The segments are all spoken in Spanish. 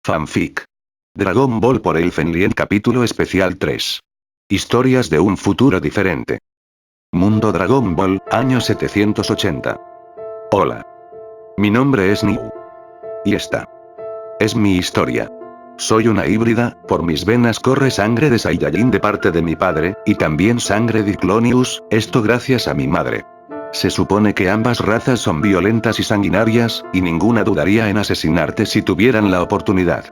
Fanfic. Dragon Ball por Elfen Lied capítulo especial 3. Historias de un futuro diferente. Mundo Dragon Ball, año 780. Hola. Mi nombre es Niu. Y esta es mi historia. Soy una híbrida, por mis venas corre sangre de Saiyajin de parte de mi padre, y también sangre de Clonius, esto gracias a mi madre. Se supone que ambas razas son violentas y sanguinarias, y ninguna dudaría en asesinarte si tuvieran la oportunidad.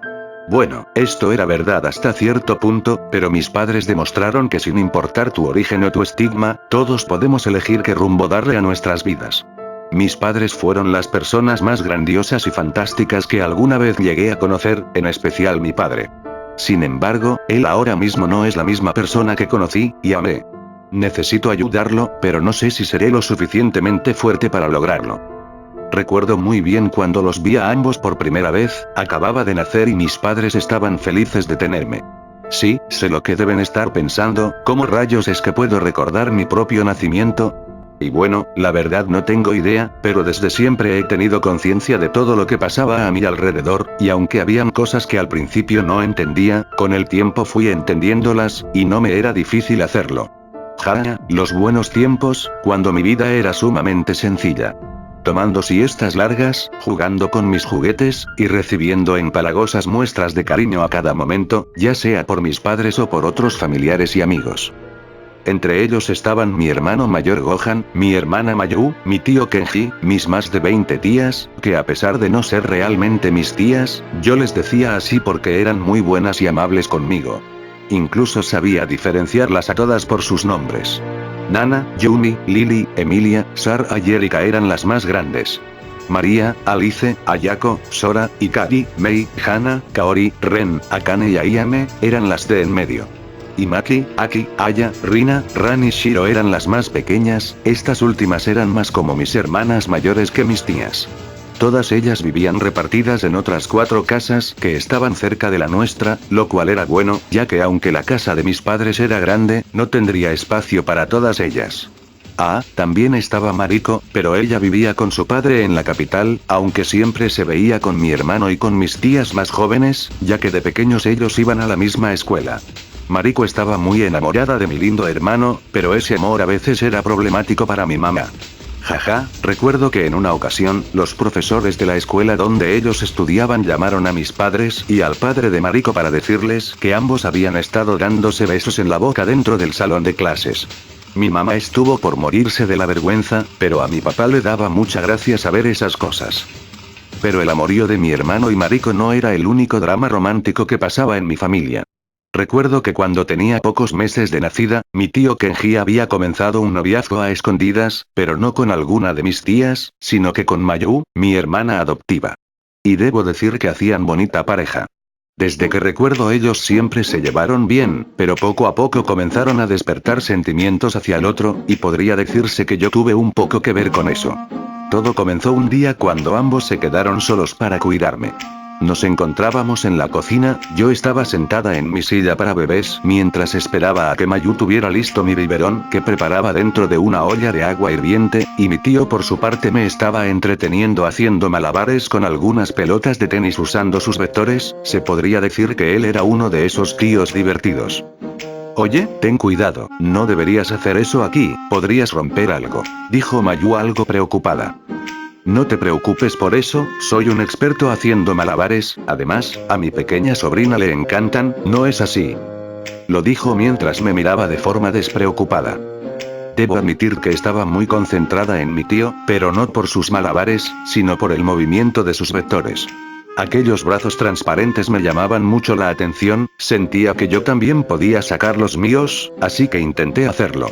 Bueno, esto era verdad hasta cierto punto, pero mis padres demostraron que sin importar tu origen o tu estigma, todos podemos elegir qué rumbo darle a nuestras vidas. Mis padres fueron las personas más grandiosas y fantásticas que alguna vez llegué a conocer, en especial mi padre. Sin embargo, él ahora mismo no es la misma persona que conocí y amé. Necesito ayudarlo, pero no sé si seré lo suficientemente fuerte para lograrlo. Recuerdo muy bien cuando los vi a ambos por primera vez, acababa de nacer y mis padres estaban felices de tenerme. Sí, sé lo que deben estar pensando, ¿cómo rayos es que puedo recordar mi propio nacimiento? Y bueno, la verdad no tengo idea, pero desde siempre he tenido conciencia de todo lo que pasaba a mi alrededor, y aunque habían cosas que al principio no entendía, con el tiempo fui entendiéndolas, y no me era difícil hacerlo. Los buenos tiempos, cuando mi vida era sumamente sencilla. Tomando siestas largas, jugando con mis juguetes, y recibiendo empalagosas muestras de cariño a cada momento, ya sea por mis padres o por otros familiares y amigos. Entre ellos estaban mi hermano mayor Gohan, mi hermana Mayu, mi tío Kenji, mis más de 20 tías, que a pesar de no ser realmente mis tías, yo les decía así porque eran muy buenas y amables conmigo. Incluso sabía diferenciarlas a todas por sus nombres. Nana, Yumi, Lily, Emilia, Sarah y Erika eran las más grandes. María, Alice, Ayako, Sora, Ikari, Mei, Hana, Kaori, Ren, Akane y Ayame, eran las de en medio. Y Maki, Aki, Aya, Rina, Ran y Shiro eran las más pequeñas, estas últimas eran más como mis hermanas mayores que mis tías. Todas ellas vivían repartidas en otras 4 casas que estaban cerca de la nuestra, lo cual era bueno, ya que aunque la casa de mis padres era grande, no tendría espacio para todas ellas. También estaba Mariko, pero ella vivía con su padre en la capital, aunque siempre se veía con mi hermano y con mis tías más jóvenes, ya que de pequeños ellos iban a la misma escuela. Mariko estaba muy enamorada de mi lindo hermano, pero ese amor a veces era problemático para mi mamá. Recuerdo que en una ocasión, los profesores de la escuela donde ellos estudiaban llamaron a mis padres y al padre de Mariko para decirles que ambos habían estado dándose besos en la boca dentro del salón de clases. Mi mamá estuvo por morirse de la vergüenza, pero a mi papá le daba mucha gracia saber esas cosas. Pero el amorío de mi hermano y Mariko no era el único drama romántico que pasaba en mi familia. Recuerdo que cuando tenía pocos meses de nacida, mi tío Kenji había comenzado un noviazgo a escondidas, pero no con alguna de mis tías, sino que con Mayu, mi hermana adoptiva. Y debo decir que hacían bonita pareja. Desde que recuerdo ellos siempre se llevaron bien, pero poco a poco comenzaron a despertar sentimientos hacia el otro, y podría decirse que yo tuve un poco que ver con eso. Todo comenzó un día cuando ambos se quedaron solos para cuidarme. Nos encontrábamos en la cocina, yo estaba sentada en mi silla para bebés mientras esperaba a que Mayu tuviera listo mi biberón que preparaba dentro de una olla de agua hirviente, y mi tío por su parte me estaba entreteniendo haciendo malabares con algunas pelotas de tenis usando sus vectores, se podría decir que él era uno de esos tíos divertidos. Oye, ten cuidado, no deberías hacer eso aquí, podrías romper algo, dijo Mayu algo preocupada. No te preocupes por eso, soy un experto haciendo malabares, además, a mi pequeña sobrina le encantan, ¿no es así? Lo dijo mientras me miraba de forma despreocupada. Debo admitir que estaba muy concentrada en mi tío, pero no por sus malabares, sino por el movimiento de sus vectores. Aquellos brazos transparentes me llamaban mucho la atención, sentía que yo también podía sacar los míos, así que intenté hacerlo.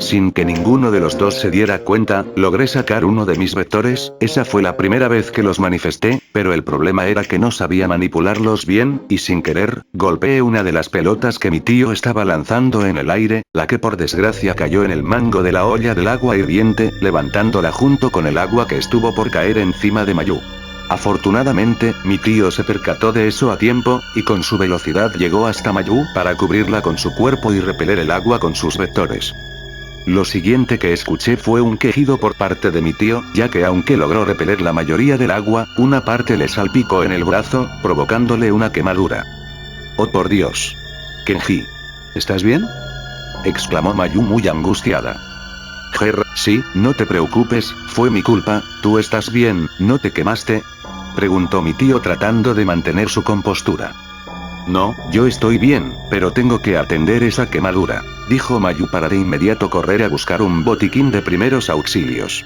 Sin que ninguno de los dos se diera cuenta, logré sacar uno de mis vectores, esa fue la primera vez que los manifesté, pero el problema era que no sabía manipularlos bien, y sin querer, golpeé una de las pelotas que mi tío estaba lanzando en el aire, la que por desgracia cayó en el mango de la olla del agua hirviente, levantándola junto con el agua que estuvo por caer encima de Mayu. Afortunadamente, mi tío se percató de eso a tiempo, y con su velocidad llegó hasta Mayu para cubrirla con su cuerpo y repeler el agua con sus vectores. Lo siguiente que escuché fue un quejido por parte de mi tío, ya que aunque logró repeler la mayoría del agua, una parte le salpicó en el brazo, provocándole una quemadura. ¡Oh por Dios! Kenji. ¿Estás bien? Exclamó Mayu muy angustiada. Sí, no te preocupes, fue mi culpa, ¿tú estás bien, no te quemaste? Preguntó mi tío tratando de mantener su compostura. No, yo estoy bien, pero tengo que atender esa quemadura, dijo Mayu para de inmediato correr a buscar un botiquín de primeros auxilios.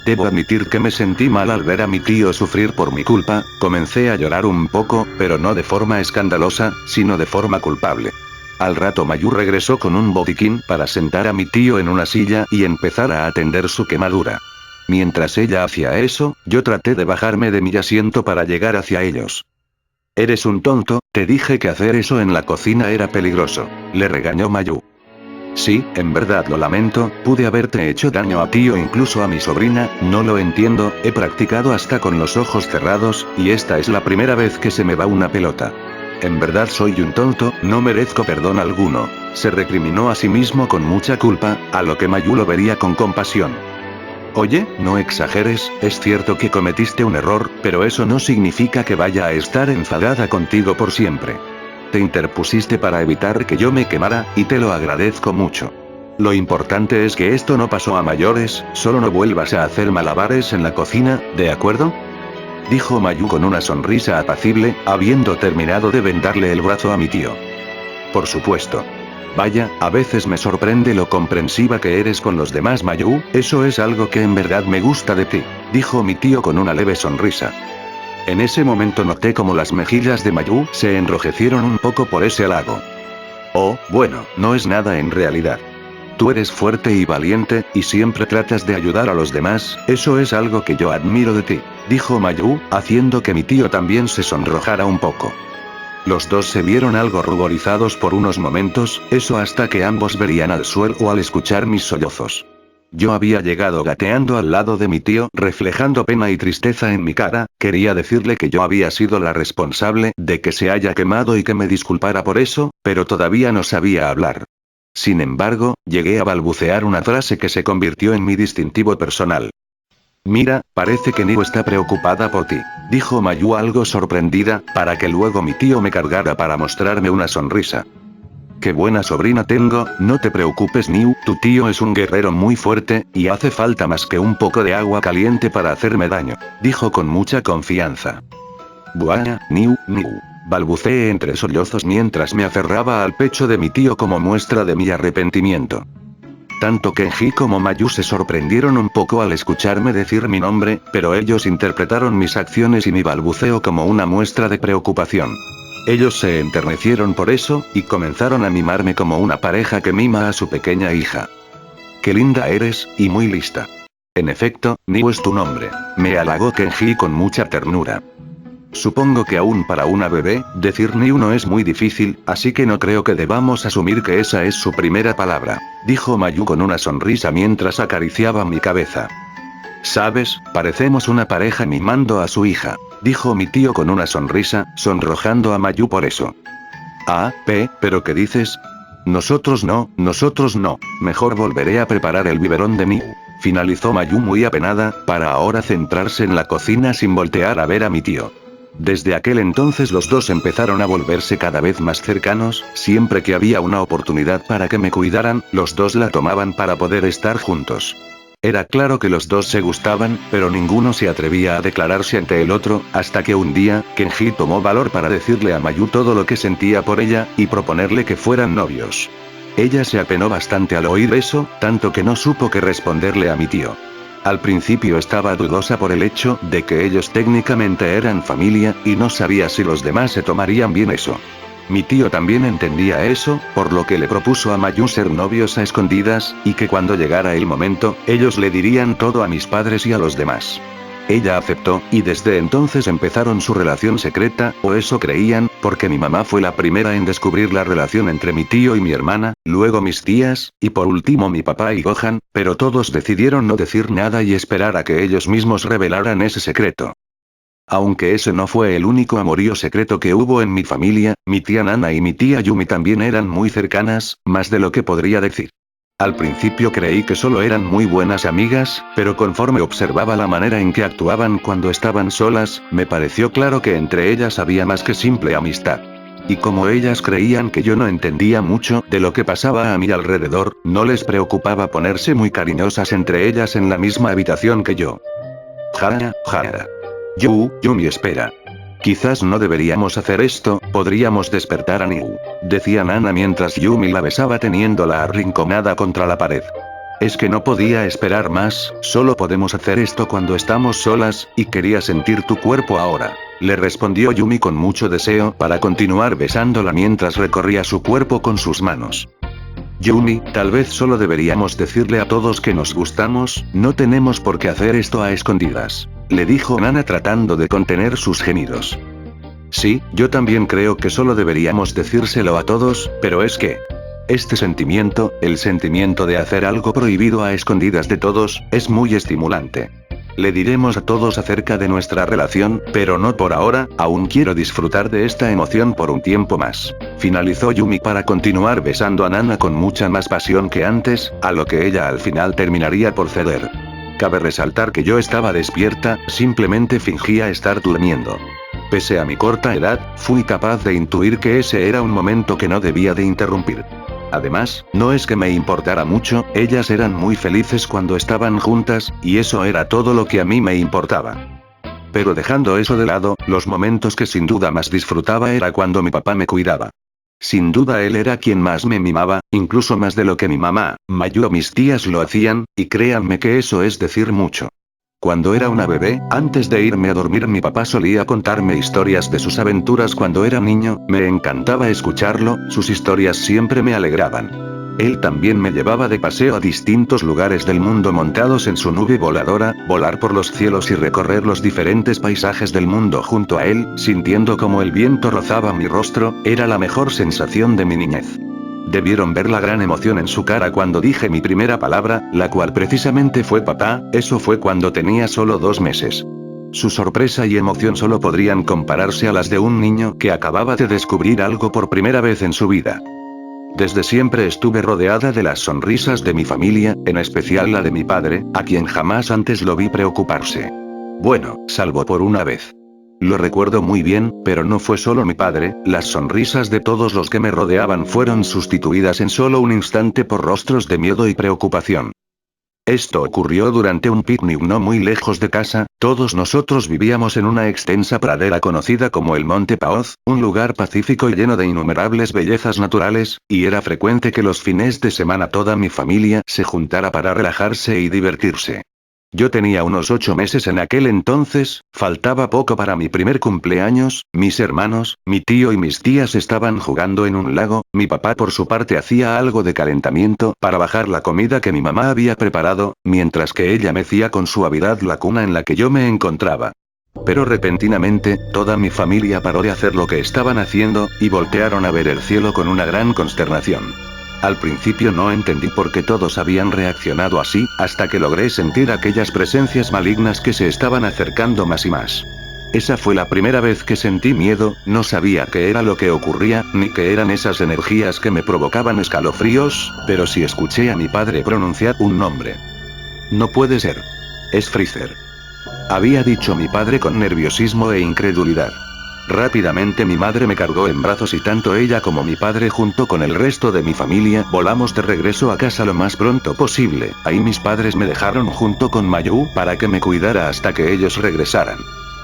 Debo admitir que me sentí mal al ver a mi tío sufrir por mi culpa, comencé a llorar un poco, pero no de forma escandalosa, sino de forma culpable. Al rato Mayu regresó con un botiquín para sentar a mi tío en una silla y empezar a atender su quemadura. Mientras ella hacía eso, yo traté de bajarme de mi asiento para llegar hacia ellos. Eres un tonto, te dije que hacer eso en la cocina era peligroso, le regañó Mayu. Sí, en verdad lo lamento, pude haberte hecho daño a ti o incluso a mi sobrina, no lo entiendo, he practicado hasta con los ojos cerrados, y esta es la primera vez que se me va una pelota. En verdad soy un tonto, no merezco perdón alguno, se recriminó a sí mismo con mucha culpa, a lo que Mayu lo vería con compasión. Oye, no exageres, es cierto que cometiste un error, pero eso no significa que vaya a estar enfadada contigo por siempre. Te interpusiste para evitar que yo me quemara, y te lo agradezco mucho. Lo importante es que esto no pasó a mayores, solo no vuelvas a hacer malabares en la cocina, ¿de acuerdo? Dijo Mayu con una sonrisa apacible, habiendo terminado de vendarle el brazo a mi tío. Por supuesto. Vaya, a veces me sorprende lo comprensiva que eres con los demás Mayu, eso es algo que en verdad me gusta de ti, dijo mi tío con una leve sonrisa. En ese momento noté como las mejillas de Mayu se enrojecieron un poco por ese halago. Oh, bueno, no es nada en realidad. Tú eres fuerte y valiente, y siempre tratas de ayudar a los demás, eso es algo que yo admiro de ti, dijo Mayu, haciendo que mi tío también se sonrojara un poco. Los dos se vieron algo ruborizados por unos momentos, eso hasta que ambos verían al suelo al escuchar mis sollozos. Yo había llegado gateando al lado de mi tío, reflejando pena y tristeza en mi cara, quería decirle que yo había sido la responsable de que se haya quemado y que me disculpara por eso, pero todavía no sabía hablar. Sin embargo, llegué a balbucear una frase que se convirtió en mi distintivo personal. Mira, parece que Niu está preocupada por ti, dijo Mayu algo sorprendida, para que luego mi tío me cargara para mostrarme una sonrisa. Qué buena sobrina tengo, no te preocupes Niu, tu tío es un guerrero muy fuerte, y hace falta más que un poco de agua caliente para hacerme daño, dijo con mucha confianza. Buah, Niu, balbuceé entre sollozos mientras me aferraba al pecho de mi tío como muestra de mi arrepentimiento. Tanto Kenji como Mayu se sorprendieron un poco al escucharme decir mi nombre, pero ellos interpretaron mis acciones y mi balbuceo como una muestra de preocupación. Ellos se enternecieron por eso, y comenzaron a mimarme como una pareja que mima a su pequeña hija. Qué linda eres, y muy lista. En efecto, Niu es tu nombre, me halagó Kenji con mucha ternura. Supongo que aún para una bebé, decir Niu no es muy difícil, así que no creo que debamos asumir que esa es su primera palabra, dijo Mayu con una sonrisa mientras acariciaba mi cabeza. Sabes, parecemos una pareja mimando a su hija, dijo mi tío con una sonrisa, sonrojando a Mayu por eso. ¿Pero qué dices? Nosotros no, mejor volveré a preparar el biberón de Niu. Finalizó Mayu muy apenada, para ahora centrarse en la cocina sin voltear a ver a mi tío. Desde aquel entonces los dos empezaron a volverse cada vez más cercanos, siempre que había una oportunidad para que me cuidaran, los dos la tomaban para poder estar juntos. Era claro que los dos se gustaban, pero ninguno se atrevía a declararse ante el otro, hasta que un día, Kenji tomó valor para decirle a Mayu todo lo que sentía por ella, y proponerle que fueran novios. Ella se apenó bastante al oír eso, tanto que no supo qué responderle a mi tío. Al principio estaba dudosa por el hecho de que ellos técnicamente eran familia, y no sabía si los demás se tomarían bien eso. Mi tío también entendía eso, por lo que le propuso a Mayu ser novios a escondidas, y que cuando llegara el momento, ellos le dirían todo a mis padres y a los demás. Ella aceptó, y desde entonces empezaron su relación secreta, o eso creían, porque mi mamá fue la primera en descubrir la relación entre mi tío y mi hermana, luego mis tías, y por último mi papá y Gohan, pero todos decidieron no decir nada y esperar a que ellos mismos revelaran ese secreto. Aunque ese no fue el único amorío secreto que hubo en mi familia, mi tía Nana y mi tía Yumi también eran muy cercanas, más de lo que podría decir. Al principio creí que solo eran muy buenas amigas, pero conforme observaba la manera en que actuaban cuando estaban solas, me pareció claro que entre ellas había más que simple amistad. Y como ellas creían que yo no entendía mucho de lo que pasaba a mi alrededor, no les preocupaba ponerse muy cariñosas entre ellas en la misma habitación que yo. Jara. Yumi, espera. Quizás no deberíamos hacer esto, podríamos despertar a Niu, decía Nana mientras Yumi la besaba teniéndola arrinconada contra la pared. Es que no podía esperar más, solo podemos hacer esto cuando estamos solas, y quería sentir tu cuerpo ahora, le respondió Yumi con mucho deseo para continuar besándola mientras recorría su cuerpo con sus manos. Yumi, tal vez solo deberíamos decirle a todos que nos gustamos, no tenemos por qué hacer esto a escondidas, le dijo Nana tratando de contener sus gemidos. Sí, yo también creo que solo deberíamos decírselo a todos, pero es que... Este sentimiento, el sentimiento de hacer algo prohibido a escondidas de todos, es muy estimulante. Le diremos a todos acerca de nuestra relación, pero no por ahora, aún quiero disfrutar de esta emoción por un tiempo más. Finalizó Yumi para continuar besando a Nana con mucha más pasión que antes, a lo que ella al final terminaría por ceder. Cabe resaltar que yo estaba despierta, simplemente fingía estar durmiendo. Pese a mi corta edad, fui capaz de intuir que ese era un momento que no debía de interrumpir. Además, no es que me importara mucho, ellas eran muy felices cuando estaban juntas, y eso era todo lo que a mí me importaba. Pero dejando eso de lado, los momentos que sin duda más disfrutaba era cuando mi papá me cuidaba. Sin duda él era quien más me mimaba, incluso más de lo que mi mamá, Mayu o mis tías lo hacían, y créanme que eso es decir mucho. Cuando era una bebé, antes de irme a dormir mi papá solía contarme historias de sus aventuras cuando era niño, me encantaba escucharlo, sus historias siempre me alegraban. Él también me llevaba de paseo a distintos lugares del mundo montados en su nube voladora, volar por los cielos y recorrer los diferentes paisajes del mundo junto a él, sintiendo como el viento rozaba mi rostro, era la mejor sensación de mi niñez. Debieron ver la gran emoción en su cara cuando dije mi primera palabra, la cual precisamente fue papá, eso fue cuando tenía solo 2 meses. Su sorpresa y emoción solo podrían compararse a las de un niño que acababa de descubrir algo por primera vez en su vida. Desde siempre estuve rodeada de las sonrisas de mi familia, en especial la de mi padre, a quien jamás antes lo vi preocuparse. Bueno, salvo por una vez. Lo recuerdo muy bien, pero no fue solo mi padre, las sonrisas de todos los que me rodeaban fueron sustituidas en solo un instante por rostros de miedo y preocupación. Esto ocurrió durante un picnic no muy lejos de casa, todos nosotros vivíamos en una extensa pradera conocida como el Monte Paoz, un lugar pacífico y lleno de innumerables bellezas naturales, y era frecuente que los fines de semana toda mi familia se juntara para relajarse y divertirse. Yo tenía unos 8 meses en aquel entonces, faltaba poco para mi primer cumpleaños, mis hermanos, mi tío y mis tías estaban jugando en un lago, mi papá por su parte hacía algo de calentamiento para bajar la comida que mi mamá había preparado, mientras que ella mecía con suavidad la cuna en la que yo me encontraba. Pero repentinamente, toda mi familia paró de hacer lo que estaban haciendo, y voltearon a ver el cielo con una gran consternación. Al principio no entendí por qué todos habían reaccionado así, hasta que logré sentir aquellas presencias malignas que se estaban acercando más y más. Esa fue la primera vez que sentí miedo, no sabía qué era lo que ocurría, ni qué eran esas energías que me provocaban escalofríos, pero sí escuché a mi padre pronunciar un nombre. No puede ser. Es Freezer. Había dicho mi padre con nerviosismo e incredulidad. Rápidamente mi madre me cargó en brazos y tanto ella como mi padre junto con el resto de mi familia volamos de regreso a casa lo más pronto posible. Ahí mis padres me dejaron junto con Mayu para que me cuidara hasta que ellos regresaran.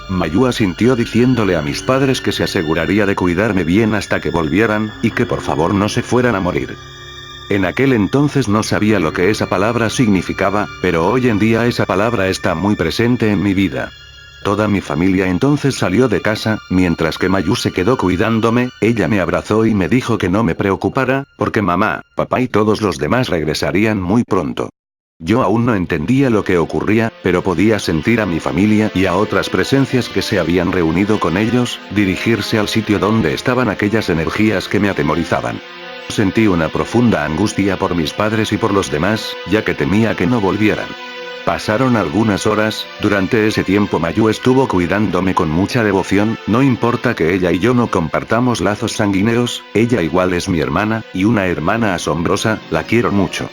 Mayu asintió diciéndole a mis padres que se aseguraría de cuidarme bien hasta que volvieran, y que por favor no se fueran a morir. En aquel entonces no sabía lo que esa palabra significaba, pero hoy en día esa palabra está muy presente en mi vida. Toda mi familia entonces salió de casa, mientras que Mayu se quedó cuidándome, ella me abrazó y me dijo que no me preocupara, porque mamá, papá y todos los demás regresarían muy pronto. Yo aún no entendía lo que ocurría, pero podía sentir a mi familia y a otras presencias que se habían reunido con ellos, dirigirse al sitio donde estaban aquellas energías que me atemorizaban. Sentí una profunda angustia por mis padres y por los demás, ya que temía que no volvieran. Pasaron algunas horas, durante ese tiempo Mayu estuvo cuidándome con mucha devoción, no importa que ella y yo no compartamos lazos sanguíneos, ella igual es mi hermana, y una hermana asombrosa, la quiero mucho.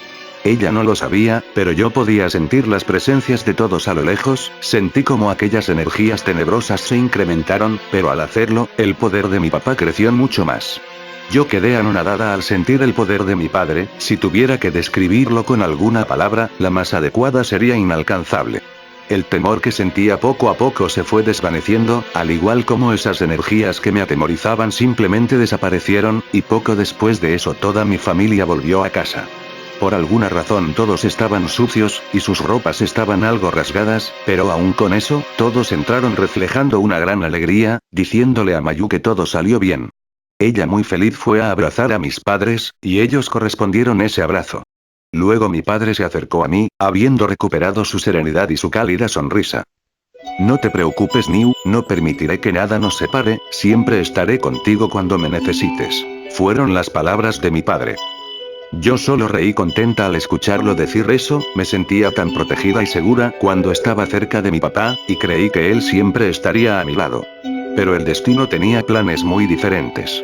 Ella no lo sabía, pero yo podía sentir las presencias de todos a lo lejos, sentí como aquellas energías tenebrosas se incrementaron, pero al hacerlo, el poder de mi papá creció mucho más. Yo quedé anonadada al sentir el poder de mi padre, si tuviera que describirlo con alguna palabra, la más adecuada sería inalcanzable. El temor que sentía poco a poco se fue desvaneciendo, al igual como esas energías que me atemorizaban simplemente desaparecieron, y poco después de eso toda mi familia volvió a casa. Por alguna razón todos estaban sucios, y sus ropas estaban algo rasgadas, pero aún con eso, todos entraron reflejando una gran alegría, diciéndole a Mayu que todo salió bien. Ella muy feliz fue a abrazar a mis padres, y ellos correspondieron ese abrazo. Luego mi padre se acercó a mí, habiendo recuperado su serenidad y su cálida sonrisa. No te preocupes, Niu, no permitiré que nada nos separe, siempre estaré contigo cuando me necesites. Fueron las palabras de mi padre. Yo solo reí contenta al escucharlo decir eso, me sentía tan protegida y segura cuando estaba cerca de mi papá, y creí que él siempre estaría a mi lado. Pero el destino tenía planes muy diferentes.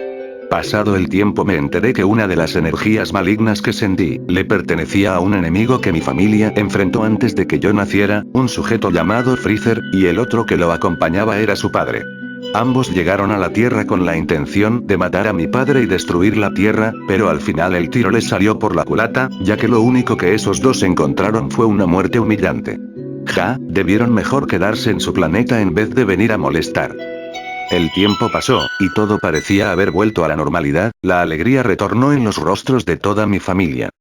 Pasado el tiempo me enteré que una de las energías malignas que sentí, le pertenecía a un enemigo que mi familia enfrentó antes de que yo naciera, un sujeto llamado Freezer, y el otro que lo acompañaba era su padre. Ambos llegaron a la Tierra con la intención de matar a mi padre y destruir la Tierra, pero al final el tiro les salió por la culata, ya que lo único que esos dos encontraron fue una muerte humillante. Debieron mejor quedarse en su planeta en vez de venir a molestar. El tiempo pasó, y todo parecía haber vuelto a la normalidad, la alegría retornó en los rostros de toda mi familia.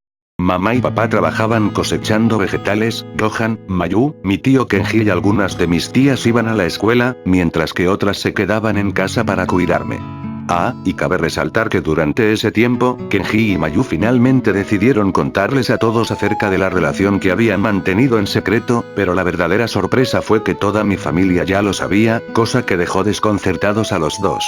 Mamá y papá trabajaban cosechando vegetales, Gohan, Mayu, mi tío Kenji y algunas de mis tías iban a la escuela, mientras que otras se quedaban en casa para cuidarme. Y cabe resaltar que durante ese tiempo, Kenji y Mayu finalmente decidieron contarles a todos acerca de la relación que habían mantenido en secreto, pero la verdadera sorpresa fue que toda mi familia ya lo sabía, cosa que dejó desconcertados a los dos.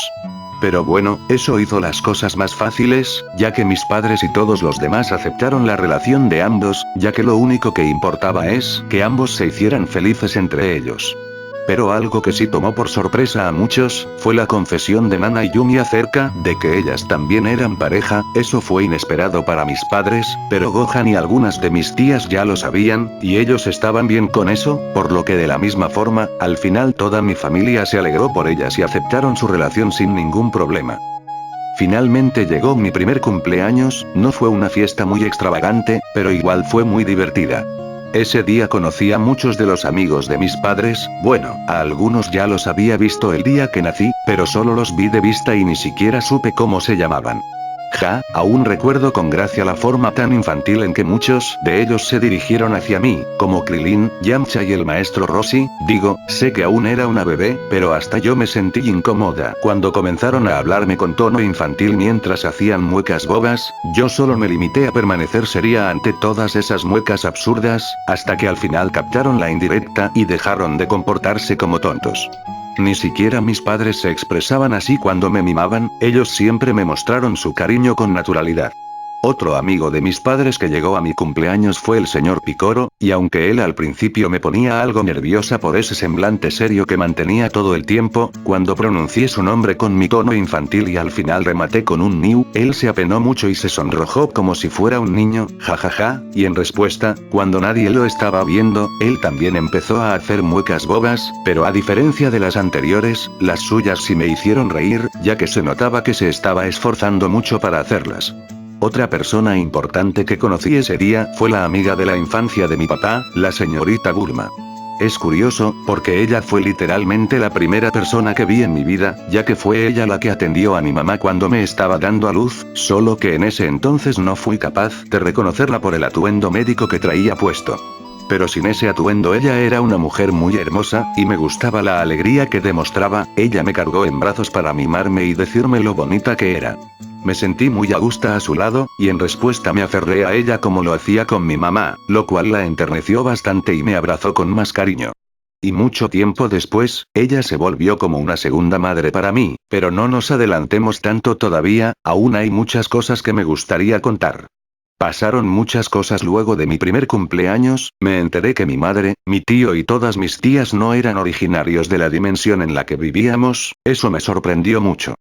Pero bueno, eso hizo las cosas más fáciles, ya que mis padres y todos los demás aceptaron la relación de ambos, ya que lo único que importaba es que ambos se hicieran felices entre ellos. Pero algo que sí tomó por sorpresa a muchos, fue la confesión de Nana y Yumi acerca de que ellas también eran pareja, eso fue inesperado para mis padres, pero Gohan y algunas de mis tías ya lo sabían, y ellos estaban bien con eso, por lo que de la misma forma, al final toda mi familia se alegró por ellas y aceptaron su relación sin ningún problema. Finalmente llegó mi primer cumpleaños, no fue una fiesta muy extravagante, pero igual fue muy divertida. Ese día conocí a muchos de los amigos de mis padres, bueno, a algunos ya los había visto el día que nací, pero solo los vi de vista y ni siquiera supe cómo se llamaban. Aún recuerdo con gracia la forma tan infantil en que muchos de ellos se dirigieron hacia mí, como Krilin, Yamcha y el maestro Roshi, sé que aún era una bebé, pero hasta yo me sentí incómoda cuando comenzaron a hablarme con tono infantil mientras hacían muecas bobas, yo solo me limité a permanecer seria ante todas esas muecas absurdas, hasta que al final captaron la indirecta y dejaron de comportarse como tontos. Ni siquiera mis padres se expresaban así cuando me mimaban, ellos siempre me mostraron su cariño con naturalidad. Otro amigo de mis padres que llegó a mi cumpleaños fue el señor Picoro, y aunque él al principio me ponía algo nerviosa por ese semblante serio que mantenía todo el tiempo, cuando pronuncié su nombre con mi tono infantil y al final rematé con un Niu, él se apenó mucho y se sonrojó como si fuera un niño, jajaja, y en respuesta, cuando nadie lo estaba viendo, él también empezó a hacer muecas bobas, pero a diferencia de las anteriores, las suyas sí me hicieron reír, ya que se notaba que se estaba esforzando mucho para hacerlas. Otra persona importante que conocí ese día fue la amiga de la infancia de mi papá, la señorita Bulma. Es curioso, porque ella fue literalmente la primera persona que vi en mi vida, ya que fue ella la que atendió a mi mamá cuando me estaba dando a luz, solo que en ese entonces no fui capaz de reconocerla por el atuendo médico que traía puesto. Pero sin ese atuendo ella era una mujer muy hermosa, y me gustaba la alegría que demostraba, ella me cargó en brazos para mimarme y decirme lo bonita que era. Me sentí muy a gusto a su lado, y en respuesta me aferré a ella como lo hacía con mi mamá, lo cual la enterneció bastante y me abrazó con más cariño. Y mucho tiempo después, ella se volvió como una segunda madre para mí, pero no nos adelantemos tanto todavía, aún hay muchas cosas que me gustaría contar. Pasaron muchas cosas luego de mi primer cumpleaños, me enteré que mi madre, mi tío y todas mis tías no eran originarios de la dimensión en la que vivíamos, eso me sorprendió mucho.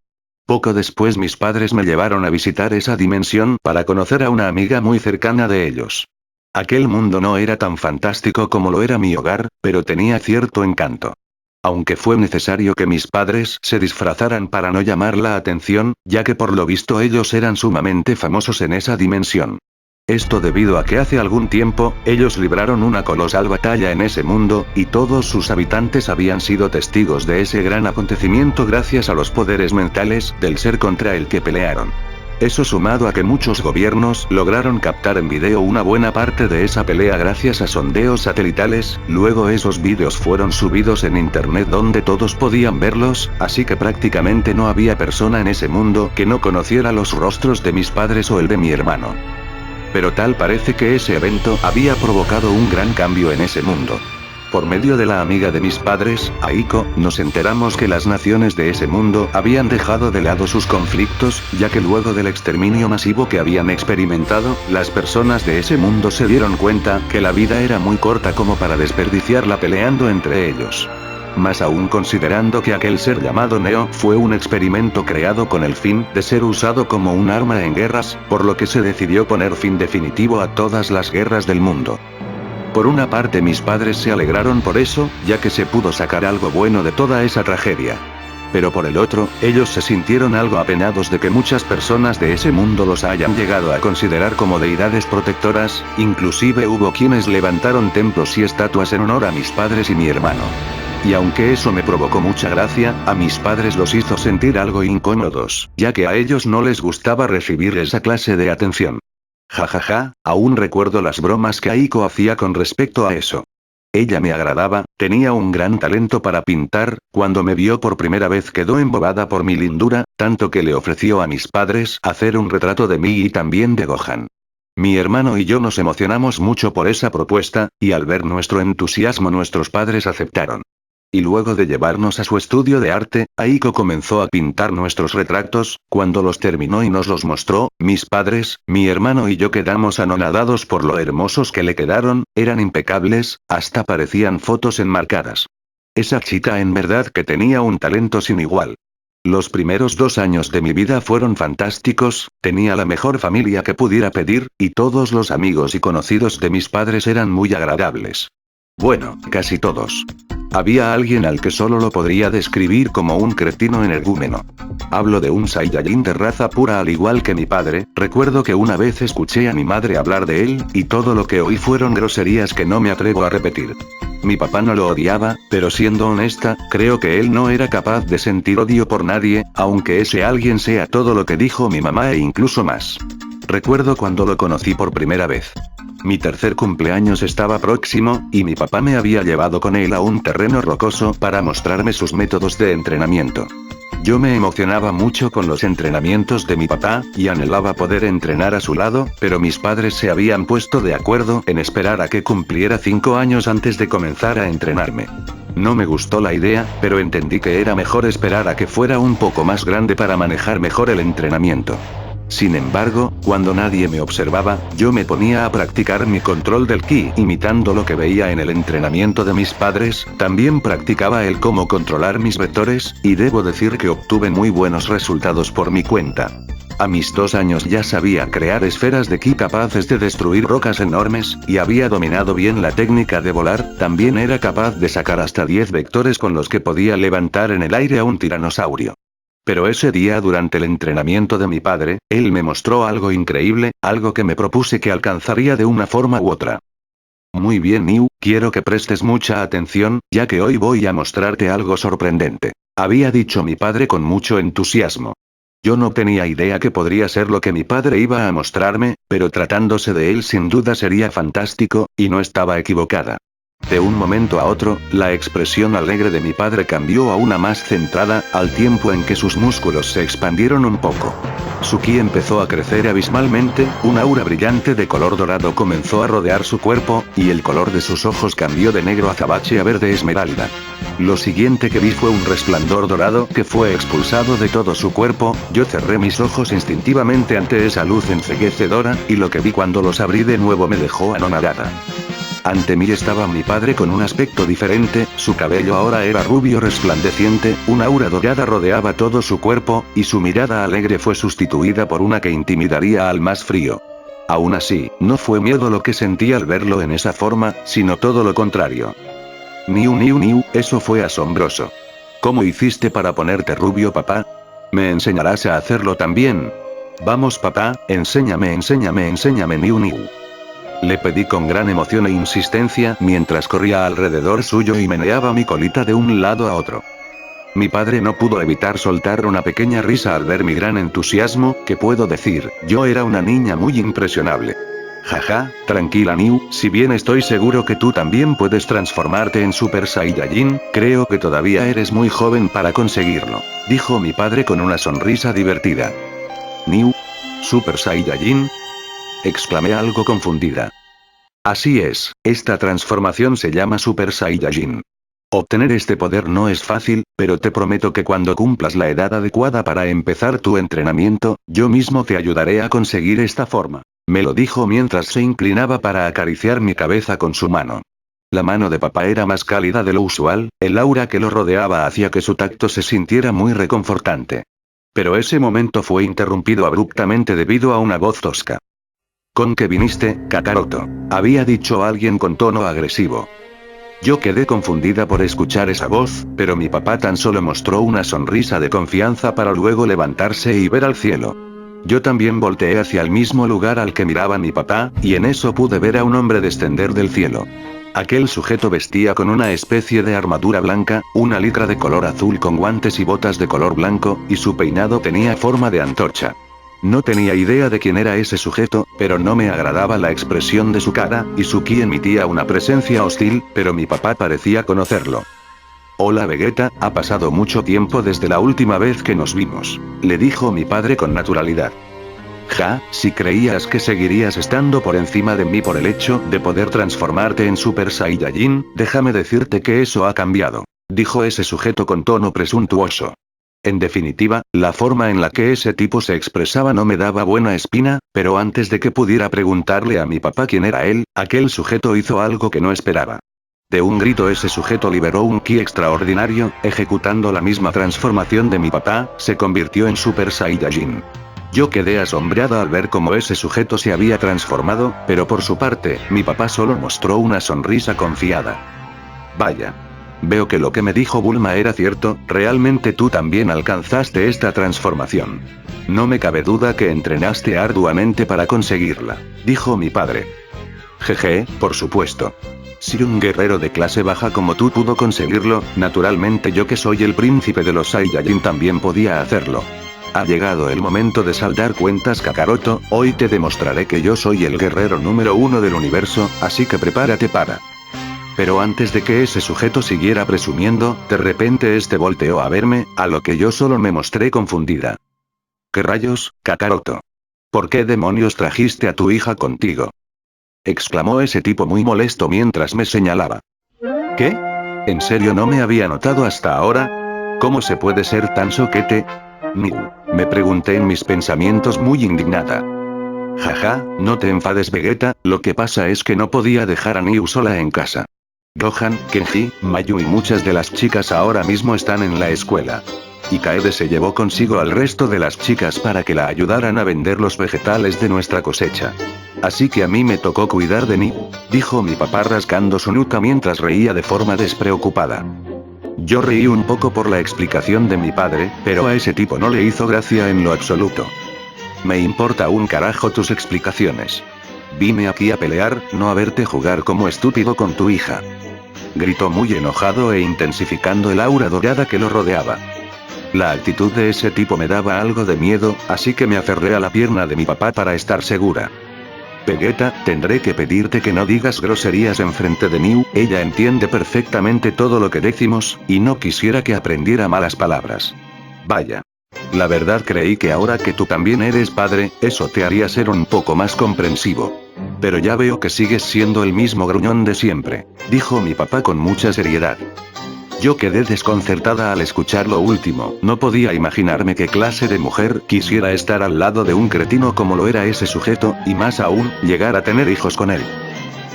Poco después mis padres me llevaron a visitar esa dimensión para conocer a una amiga muy cercana de ellos. Aquel mundo no era tan fantástico como lo era mi hogar, pero tenía cierto encanto. Aunque fue necesario que mis padres se disfrazaran para no llamar la atención, ya que por lo visto ellos eran sumamente famosos en esa dimensión. Esto debido a que hace algún tiempo, ellos libraron una colosal batalla en ese mundo, y todos sus habitantes habían sido testigos de ese gran acontecimiento gracias a los poderes mentales del ser contra el que pelearon. Eso sumado a que muchos gobiernos lograron captar en video una buena parte de esa pelea gracias a sondeos satelitales, luego esos vídeos fueron subidos en internet donde todos podían verlos, así que prácticamente no había persona en ese mundo que no conociera los rostros de mis padres o el de mi hermano. Pero tal parece que ese evento había provocado un gran cambio en ese mundo. Por medio de la amiga de mis padres, Aiko, nos enteramos que las naciones de ese mundo habían dejado de lado sus conflictos, ya que luego del exterminio masivo que habían experimentado, las personas de ese mundo se dieron cuenta que la vida era muy corta como para desperdiciarla peleando entre ellos. Más aún considerando que aquel ser llamado Neo fue un experimento creado con el fin de ser usado como un arma en guerras, por lo que se decidió poner fin definitivo a todas las guerras del mundo. Por una parte mis padres se alegraron por eso, ya que se pudo sacar algo bueno de toda esa tragedia. Pero por el otro, ellos se sintieron algo apenados de que muchas personas de ese mundo los hayan llegado a considerar como deidades protectoras, inclusive hubo quienes levantaron templos y estatuas en honor a mis padres y mi hermano. Y aunque eso me provocó mucha gracia, a mis padres los hizo sentir algo incómodos, ya que a ellos no les gustaba recibir esa clase de atención. Jajaja, aún recuerdo las bromas que Aiko hacía con respecto a eso. Ella me agradaba, tenía un gran talento para pintar, cuando me vio por primera vez quedó embobada por mi lindura, tanto que le ofreció a mis padres hacer un retrato de mí y también de Gohan. Mi hermano y yo nos emocionamos mucho por esa propuesta, y al ver nuestro entusiasmo nuestros padres aceptaron. Y luego de llevarnos a su estudio de arte, Aiko comenzó a pintar nuestros retratos, cuando los terminó y nos los mostró, mis padres, mi hermano y yo quedamos anonadados por lo hermosos que le quedaron, eran impecables, hasta parecían fotos enmarcadas. Esa chica en verdad que tenía un talento sin igual. Los primeros 2 años de mi vida fueron fantásticos, tenía la mejor familia que pudiera pedir, y todos los amigos y conocidos de mis padres eran muy agradables. Bueno, casi todos. Había alguien al que solo lo podría describir como un cretino energúmeno. Hablo de un Saiyajin de raza pura al igual que mi padre, recuerdo que una vez escuché a mi madre hablar de él, y todo lo que oí fueron groserías que no me atrevo a repetir. Mi papá no lo odiaba, pero siendo honesta, creo que él no era capaz de sentir odio por nadie, aunque ese alguien sea todo lo que dijo mi mamá e incluso más. Recuerdo cuando lo conocí por primera vez. Mi tercer cumpleaños estaba próximo, y mi papá me había llevado con él a un terreno rocoso para mostrarme sus métodos de entrenamiento. Yo me emocionaba mucho con los entrenamientos de mi papá, y anhelaba poder entrenar a su lado, pero mis padres se habían puesto de acuerdo en esperar a que cumpliera 5 años antes de comenzar a entrenarme. No me gustó la idea, pero entendí que era mejor esperar a que fuera un poco más grande para manejar mejor el entrenamiento. Sin embargo, cuando nadie me observaba, yo me ponía a practicar mi control del ki imitando lo que veía en el entrenamiento de mis padres, también practicaba el cómo controlar mis vectores, y debo decir que obtuve muy buenos resultados por mi cuenta. A mis 2 años ya sabía crear esferas de ki capaces de destruir rocas enormes, y había dominado bien la técnica de volar, también era capaz de sacar hasta 10 vectores con los que podía levantar en el aire a un tiranosaurio. Pero ese día durante el entrenamiento de mi padre, él me mostró algo increíble, algo que me propuse que alcanzaría de una forma u otra. Muy bien Niu, quiero que prestes mucha atención, ya que hoy voy a mostrarte algo sorprendente. Había dicho mi padre con mucho entusiasmo. Yo no tenía idea que podría ser lo que mi padre iba a mostrarme, pero tratándose de él sin duda sería fantástico, y no estaba equivocada. De un momento a otro, la expresión alegre de mi padre cambió a una más centrada, al tiempo en que sus músculos se expandieron un poco. Su ki empezó a crecer abismalmente, un aura brillante de color dorado comenzó a rodear su cuerpo, y el color de sus ojos cambió de negro azabache a verde esmeralda. Lo siguiente que vi fue un resplandor dorado que fue expulsado de todo su cuerpo, yo cerré mis ojos instintivamente ante esa luz enceguecedora, y lo que vi cuando los abrí de nuevo me dejó anonadada. Ante mí estaba mi padre con un aspecto diferente, su cabello ahora era rubio resplandeciente, una aura dorada rodeaba todo su cuerpo, y su mirada alegre fue sustituida por una que intimidaría al más frío. Aún así, no fue miedo lo que sentí al verlo en esa forma, sino todo lo contrario. Niu, eso fue asombroso. ¿Cómo hiciste para ponerte rubio, papá? ¿Me enseñarás a hacerlo también? Vamos, papá, enséñame, Niu. Le pedí con gran emoción e insistencia mientras corría alrededor suyo y meneaba mi colita de un lado a otro. Mi padre no pudo evitar soltar una pequeña risa al ver mi gran entusiasmo, que puedo decir, yo era una niña muy impresionable. Jaja, tranquila Niu, si bien estoy seguro que tú también puedes transformarte en Super Saiyajin, creo que todavía eres muy joven para conseguirlo, dijo mi padre con una sonrisa divertida. Niu, ¿Super Saiyajin? Exclamé algo confundida. Así es, esta transformación se llama Super Saiyajin. Obtener este poder no es fácil, pero te prometo que cuando cumplas la edad adecuada para empezar tu entrenamiento, yo mismo te ayudaré a conseguir esta forma. Me lo dijo mientras se inclinaba para acariciar mi cabeza con su mano. La mano de papá era más cálida de lo usual, el aura que lo rodeaba hacía que su tacto se sintiera muy reconfortante. Pero ese momento fue interrumpido abruptamente debido a una voz tosca. ¿Con qué viniste, Kakaroto?, había dicho alguien con tono agresivo. Yo quedé confundida por escuchar esa voz, pero mi papá tan solo mostró una sonrisa de confianza para luego levantarse y ver al cielo. Yo también volteé hacia el mismo lugar al que miraba mi papá, y en eso pude ver a un hombre descender del cielo. Aquel sujeto vestía con una especie de armadura blanca, una licra de color azul con guantes y botas de color blanco, y su peinado tenía forma de antorcha. No tenía idea de quién era ese sujeto, pero no me agradaba la expresión de su cara, y su ki emitía una presencia hostil, pero mi papá parecía conocerlo. Hola Vegeta, ha pasado mucho tiempo desde la última vez que nos vimos, le dijo mi padre con naturalidad. Ja, si creías que seguirías estando por encima de mí por el hecho de poder transformarte en Super Saiyajin, déjame decirte que eso ha cambiado, dijo ese sujeto con tono presuntuoso. En definitiva, la forma en la que ese tipo se expresaba no me daba buena espina, pero antes de que pudiera preguntarle a mi papá quién era él, aquel sujeto hizo algo que no esperaba. De un grito ese sujeto liberó un ki extraordinario, ejecutando la misma transformación de mi papá, se convirtió en Super Saiyajin. Yo quedé asombrada al ver cómo ese sujeto se había transformado, pero por su parte, mi papá solo mostró una sonrisa confiada. Vaya. Veo que lo que me dijo Bulma era cierto, realmente tú también alcanzaste esta transformación. No me cabe duda que entrenaste arduamente para conseguirla, dijo mi padre. Jeje, por supuesto. Si un guerrero de clase baja como tú pudo conseguirlo, naturalmente yo que soy el príncipe de los Saiyajin también podía hacerlo. Ha llegado el momento de saldar cuentas, Kakaroto, hoy te demostraré que yo soy el guerrero número 1 del universo, así que prepárate para... Pero antes de que ese sujeto siguiera presumiendo, de repente este volteó a verme, a lo que yo solo me mostré confundida. ¿Qué rayos, Kakaroto? ¿Por qué demonios trajiste a tu hija contigo?, exclamó ese tipo muy molesto mientras me señalaba. ¿Qué? ¿En serio no me había notado hasta ahora? ¿Cómo se puede ser tan soquete? Niu, me pregunté en mis pensamientos muy indignada. Jaja, no te enfades Vegeta, lo que pasa es que no podía dejar a Niu sola en casa. Gohan, Kenji, Mayu y muchas de las chicas ahora mismo están en la escuela. Y Kaede se llevó consigo al resto de las chicas para que la ayudaran a vender los vegetales de nuestra cosecha. Así que a mí me tocó cuidar de Niu, dijo mi papá rascando su nuca mientras reía de forma despreocupada. Yo reí un poco por la explicación de mi padre, pero a ese tipo no le hizo gracia en lo absoluto. Me importa un carajo tus explicaciones. Vine aquí a pelear, no a verte jugar como estúpido con tu hija. Gritó muy enojado e intensificando el aura dorada que lo rodeaba. La actitud de ese tipo me daba algo de miedo, así que me aferré a la pierna de mi papá para estar segura. Vegeta, tendré que pedirte que no digas groserías enfrente de Niu, ella entiende perfectamente todo lo que decimos, y no quisiera que aprendiera malas palabras. Vaya. La verdad creí que ahora que tú también eres padre, eso te haría ser un poco más comprensivo. Pero ya veo que sigues siendo el mismo gruñón de siempre, dijo mi papá con mucha seriedad. Yo quedé desconcertada al escuchar lo último, no podía imaginarme qué clase de mujer quisiera estar al lado de un cretino como lo era ese sujeto, y más aún, llegar a tener hijos con él.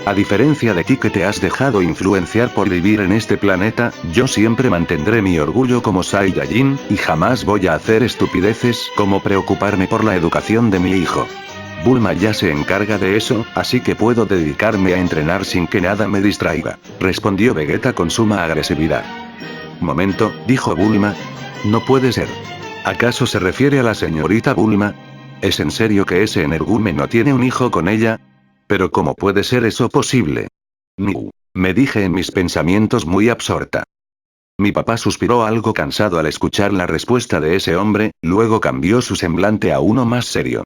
A diferencia de ti que te has dejado influenciar por vivir en este planeta, yo siempre mantendré mi orgullo como Saiyajin, y jamás voy a hacer estupideces como preocuparme por la educación de mi hijo. Bulma ya se encarga de eso, así que puedo dedicarme a entrenar sin que nada me distraiga, respondió Vegeta con suma agresividad. Momento, dijo Bulma. No puede ser. ¿Acaso se refiere a la señorita Bulma? ¿Es en serio que ese energúmeno tiene un hijo con ella? ¿Pero cómo puede ser eso posible? Niu, me dije en mis pensamientos muy absorta. Mi papá suspiró algo cansado al escuchar la respuesta de ese hombre, luego cambió su semblante a uno más serio.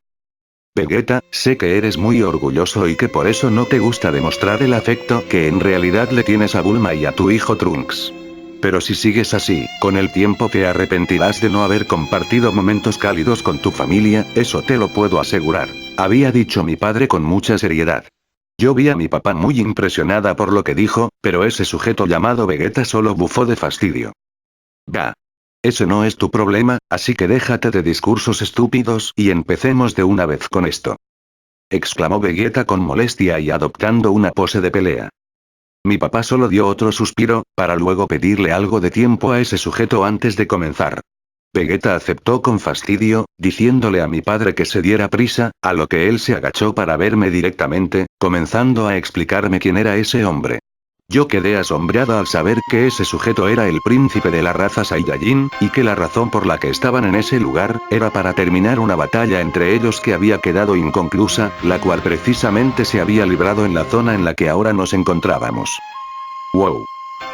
Vegeta, sé que eres muy orgulloso y que por eso no te gusta demostrar el afecto que en realidad le tienes a Bulma y a tu hijo Trunks. Pero si sigues así, con el tiempo te arrepentirás de no haber compartido momentos cálidos con tu familia, eso te lo puedo asegurar, había dicho mi padre con mucha seriedad. Yo vi a mi papá muy impresionada por lo que dijo, pero ese sujeto llamado Vegeta solo bufó de fastidio. Bah. Ese no es tu problema, así que déjate de discursos estúpidos y empecemos de una vez con esto. Exclamó Vegeta con molestia y adoptando una pose de pelea. Mi papá solo dio otro suspiro, para luego pedirle algo de tiempo a ese sujeto antes de comenzar. Vegeta aceptó con fastidio, diciéndole a mi padre que se diera prisa, a lo que él se agachó para verme directamente, comenzando a explicarme quién era ese hombre. Yo quedé asombrada al saber que ese sujeto era el príncipe de la raza Saiyajin, y que la razón por la que estaban en ese lugar, era para terminar una batalla entre ellos que había quedado inconclusa, la cual precisamente se había librado en la zona en la que ahora nos encontrábamos. ¡Wow!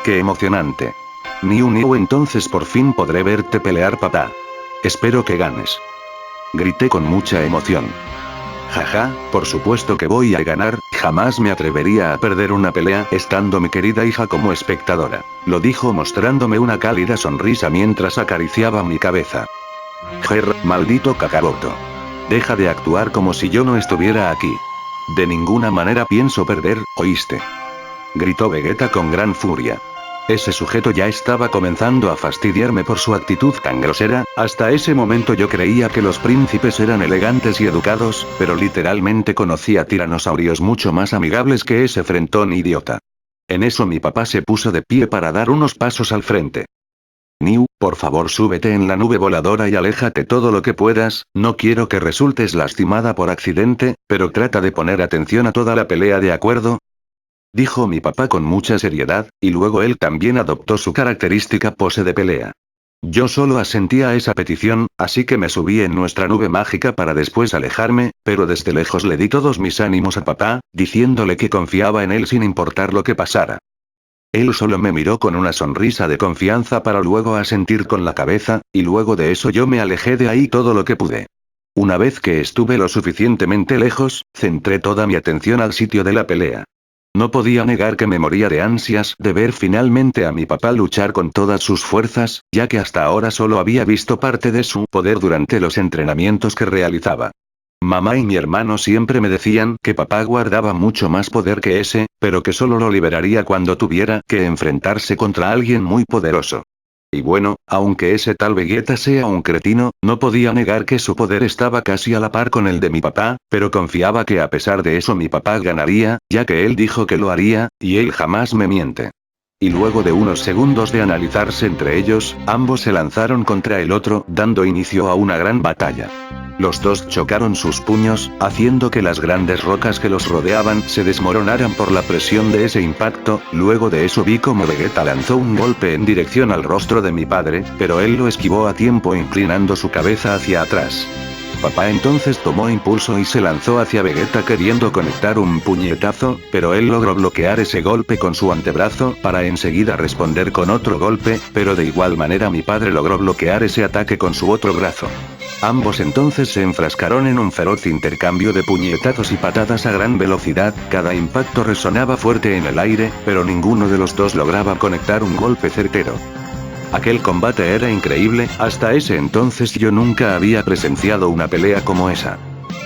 ¡Qué emocionante! Niu, entonces por fin podré verte pelear, papá. Espero que ganes. Grité con mucha emoción. Jaja, por supuesto que voy a ganar, jamás me atrevería a perder una pelea estando mi querida hija como espectadora. Lo dijo mostrándome una cálida sonrisa mientras acariciaba mi cabeza. Maldito Kakaroto. Deja de actuar como si yo no estuviera aquí. De ninguna manera pienso perder, ¿oíste? Gritó Vegeta con gran furia. Ese sujeto ya estaba comenzando a fastidiarme por su actitud tan grosera, hasta ese momento yo creía que los príncipes eran elegantes y educados, pero literalmente conocí a tiranosaurios mucho más amigables que ese frentón idiota. En eso mi papá se puso de pie para dar unos pasos al frente. Niu, por favor súbete en la nube voladora y aléjate todo lo que puedas, no quiero que resultes lastimada por accidente, pero trata de poner atención a toda la pelea, ¿de acuerdo? Dijo mi papá con mucha seriedad, y luego él también adoptó su característica pose de pelea. Yo solo asentía a esa petición, así que me subí en nuestra nube mágica para después alejarme, pero desde lejos le di todos mis ánimos a papá, diciéndole que confiaba en él sin importar lo que pasara. Él solo me miró con una sonrisa de confianza para luego asentir con la cabeza, y luego de eso yo me alejé de ahí todo lo que pude. Una vez que estuve lo suficientemente lejos, centré toda mi atención al sitio de la pelea. No podía negar que me moría de ansias de ver finalmente a mi papá luchar con todas sus fuerzas, ya que hasta ahora solo había visto parte de su poder durante los entrenamientos que realizaba. Mamá y mi hermano siempre me decían que papá guardaba mucho más poder que ese, pero que solo lo liberaría cuando tuviera que enfrentarse contra alguien muy poderoso. Y bueno, aunque ese tal Vegeta sea un cretino, no podía negar que su poder estaba casi a la par con el de mi papá, pero confiaba que a pesar de eso mi papá ganaría, ya que él dijo que lo haría, y él jamás me miente. Y luego de unos segundos de analizarse entre ellos, ambos se lanzaron contra el otro, dando inicio a una gran batalla. Los dos chocaron sus puños, haciendo que las grandes rocas que los rodeaban se desmoronaran por la presión de ese impacto, luego de eso vi como Vegeta lanzó un golpe en dirección al rostro de mi padre, pero él lo esquivó a tiempo inclinando su cabeza hacia atrás. Papá entonces tomó impulso y se lanzó hacia Vegeta queriendo conectar un puñetazo, pero él logró bloquear ese golpe con su antebrazo, para enseguida responder con otro golpe, pero de igual manera mi padre logró bloquear ese ataque con su otro brazo. Ambos entonces se enfrascaron en un feroz intercambio de puñetazos y patadas a gran velocidad, cada impacto resonaba fuerte en el aire, pero ninguno de los dos lograba conectar un golpe certero. Aquel combate era increíble, hasta ese entonces yo nunca había presenciado una pelea como esa.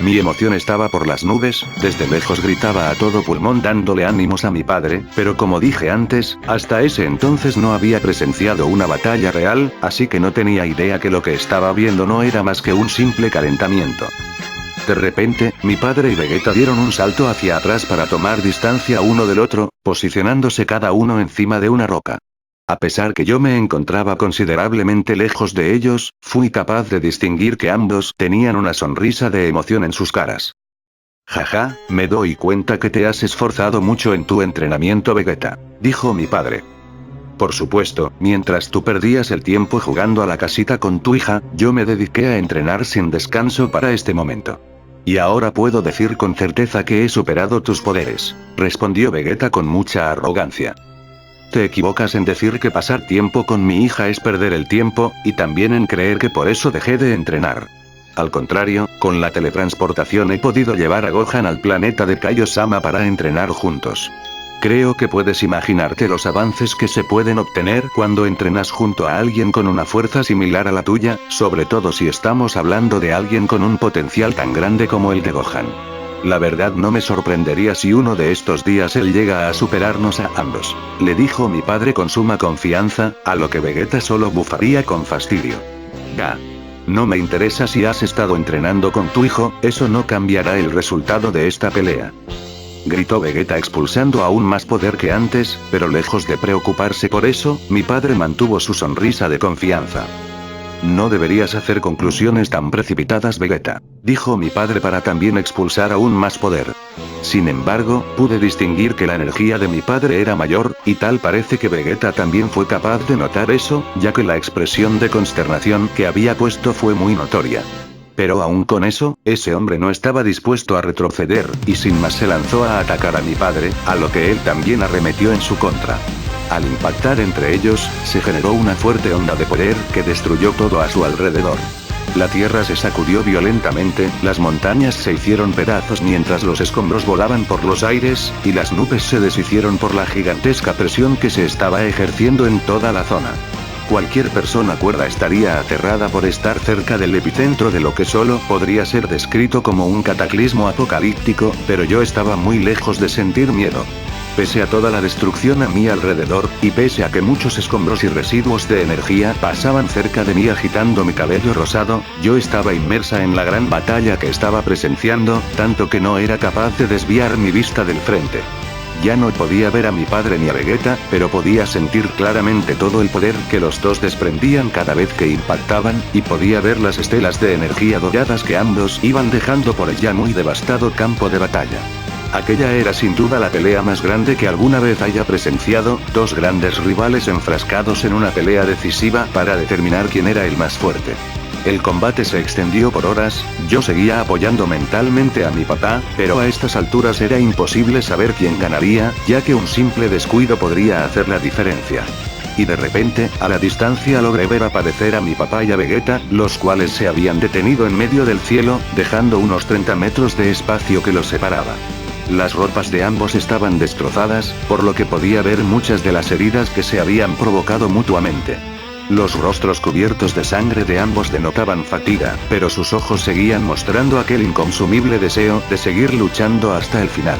Mi emoción estaba por las nubes, desde lejos gritaba a todo pulmón dándole ánimos a mi padre, pero como dije antes, hasta ese entonces no había presenciado una batalla real, así que no tenía idea que lo que estaba viendo no era más que un simple calentamiento. De repente, mi padre y Vegeta dieron un salto hacia atrás para tomar distancia uno del otro, posicionándose cada uno encima de una roca. A pesar que yo me encontraba considerablemente lejos de ellos, fui capaz de distinguir que ambos tenían una sonrisa de emoción en sus caras. Jaja, me doy cuenta que te has esforzado mucho en tu entrenamiento, Vegeta, dijo mi padre. Por supuesto, mientras tú perdías el tiempo jugando a la casita con tu hija, yo me dediqué a entrenar sin descanso para este momento. Y ahora puedo decir con certeza que he superado tus poderes, respondió Vegeta con mucha arrogancia. Te equivocas en decir que pasar tiempo con mi hija es perder el tiempo, y también en creer que por eso dejé de entrenar. Al contrario, con la teletransportación he podido llevar a Gohan al planeta de Kaiosama para entrenar juntos. Creo que puedes imaginarte los avances que se pueden obtener cuando entrenas junto a alguien con una fuerza similar a la tuya, sobre todo si estamos hablando de alguien con un potencial tan grande como el de Gohan. La verdad no me sorprendería si uno de estos días él llega a superarnos a ambos, le dijo mi padre con suma confianza, a lo que Vegeta solo bufaría con fastidio. Ya. No me interesa si has estado entrenando con tu hijo, eso no cambiará el resultado de esta pelea. Gritó Vegeta expulsando aún más poder que antes, pero lejos de preocuparse por eso, mi padre mantuvo su sonrisa de confianza. No deberías hacer conclusiones tan precipitadas, Vegeta, dijo mi padre para también expulsar aún más poder. Sin embargo, pude distinguir que la energía de mi padre era mayor, y tal parece que Vegeta también fue capaz de notar eso, ya que la expresión de consternación que había puesto fue muy notoria. Pero aún con eso, ese hombre no estaba dispuesto a retroceder, y sin más se lanzó a atacar a mi padre, a lo que él también arremetió en su contra. Al impactar entre ellos, se generó una fuerte onda de poder que destruyó todo a su alrededor. La tierra se sacudió violentamente, las montañas se hicieron pedazos mientras los escombros volaban por los aires, y las nubes se deshicieron por la gigantesca presión que se estaba ejerciendo en toda la zona. Cualquier persona cuerda estaría aterrada por estar cerca del epicentro de lo que solo podría ser descrito como un cataclismo apocalíptico, pero yo estaba muy lejos de sentir miedo. Pese a toda la destrucción a mi alrededor, y pese a que muchos escombros y residuos de energía pasaban cerca de mí agitando mi cabello rosado, yo estaba inmersa en la gran batalla que estaba presenciando, tanto que no era capaz de desviar mi vista del frente. Ya no podía ver a mi padre ni a Vegeta, pero podía sentir claramente todo el poder que los dos desprendían cada vez que impactaban, y podía ver las estelas de energía doradas que ambos iban dejando por el ya muy devastado campo de batalla. Aquella era sin duda la pelea más grande que alguna vez haya presenciado, dos grandes rivales enfrascados en una pelea decisiva para determinar quién era el más fuerte. El combate se extendió por horas, yo seguía apoyando mentalmente a mi papá, pero a estas alturas era imposible saber quién ganaría, ya que un simple descuido podría hacer la diferencia. Y de repente, a la distancia logré ver aparecer a mi papá y a Vegeta, los cuales se habían detenido en medio del cielo, dejando unos 30 metros de espacio que los separaba. Las ropas de ambos estaban destrozadas, por lo que podía ver muchas de las heridas que se habían provocado mutuamente. Los rostros cubiertos de sangre de ambos denotaban fatiga, pero sus ojos seguían mostrando aquel inconsumible deseo de seguir luchando hasta el final.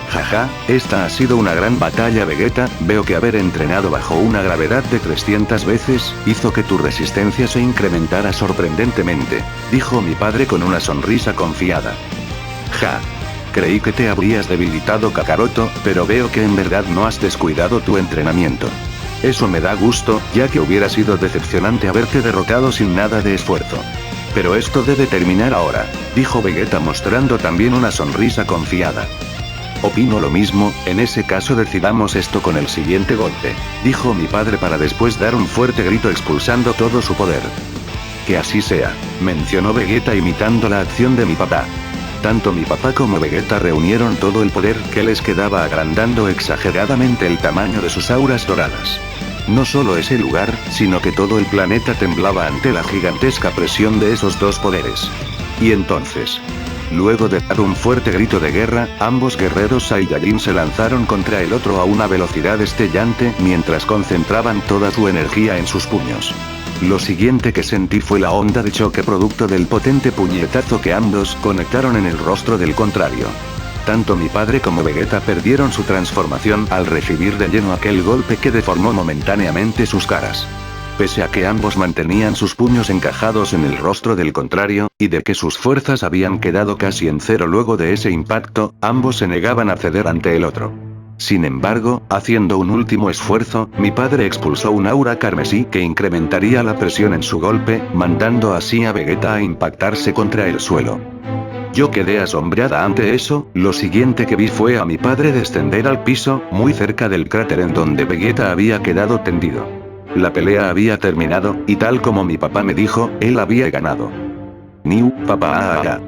Jaja, esta ha sido una gran batalla, Vegeta, veo que haber entrenado bajo una gravedad de 300 veces, hizo que tu resistencia se incrementara sorprendentemente, dijo mi padre con una sonrisa confiada. Ja. Creí que te habrías debilitado, Kakaroto, pero veo que en verdad no has descuidado tu entrenamiento. Eso me da gusto, ya que hubiera sido decepcionante haberte derrotado sin nada de esfuerzo. Pero esto debe terminar ahora, dijo Vegeta mostrando también una sonrisa confiada. Opino lo mismo, en ese caso decidamos esto con el siguiente golpe, dijo mi padre para después dar un fuerte grito expulsando todo su poder. Que así sea, mencionó Vegeta imitando la acción de mi papá. Tanto mi papá como Vegeta reunieron todo el poder que les quedaba agrandando exageradamente el tamaño de sus auras doradas. No solo ese lugar, sino que todo el planeta temblaba ante la gigantesca presión de esos dos poderes. Y entonces, luego de dar un fuerte grito de guerra, ambos guerreros Saiyajin se lanzaron contra el otro a una velocidad destellante mientras concentraban toda su energía en sus puños. Lo siguiente que sentí fue la onda de choque producto del potente puñetazo que ambos conectaron en el rostro del contrario. Tanto mi padre como Vegeta perdieron su transformación al recibir de lleno aquel golpe que deformó momentáneamente sus caras. Pese a que ambos mantenían sus puños encajados en el rostro del contrario, y de que sus fuerzas habían quedado casi en cero luego de ese impacto, ambos se negaban a ceder ante el otro. Sin embargo, haciendo un último esfuerzo, mi padre expulsó un aura carmesí que incrementaría la presión en su golpe, mandando así a Vegeta a impactarse contra el suelo. Yo quedé asombrada ante eso, lo siguiente que vi fue a mi padre descender al piso, muy cerca del cráter en donde Vegeta había quedado tendido. La pelea había terminado, y tal como mi papá me dijo, él había ganado. Niu, papá.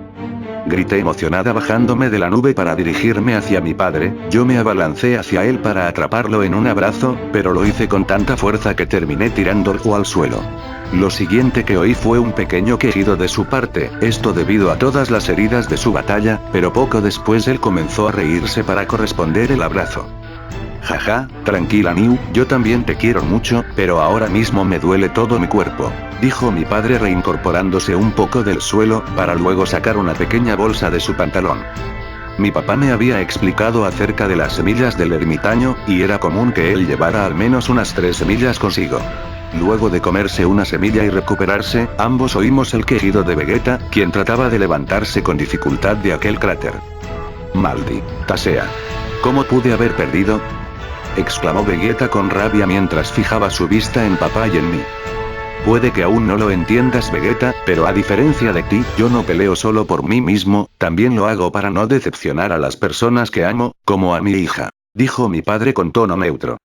Grité emocionada bajándome de la nube para dirigirme hacia mi padre, yo me abalancé hacia él para atraparlo en un abrazo, pero lo hice con tanta fuerza que terminé tirándolo al suelo. Lo siguiente que oí fue un pequeño quejido de su parte, esto debido a todas las heridas de su batalla, pero poco después él comenzó a reírse para corresponder el abrazo. Jaja, tranquila Niu, yo también te quiero mucho, pero ahora mismo me duele todo mi cuerpo, dijo mi padre reincorporándose un poco del suelo, para luego sacar una pequeña bolsa de su pantalón. Mi papá me había explicado acerca de las semillas del ermitaño, y era común que él llevara al menos unas 3 semillas consigo. Luego de comerse una semilla y recuperarse, ambos oímos el quejido de Vegeta, quien trataba de levantarse con dificultad de aquel cráter. Maldita sea. ¿Cómo pude haber perdido?, exclamó Vegeta con rabia mientras fijaba su vista en papá y en mí. Puede que aún no lo entiendas Vegeta, pero a diferencia de ti, yo no peleo solo por mí mismo, también lo hago para no decepcionar a las personas que amo, como a mi hija, dijo mi padre con tono neutro.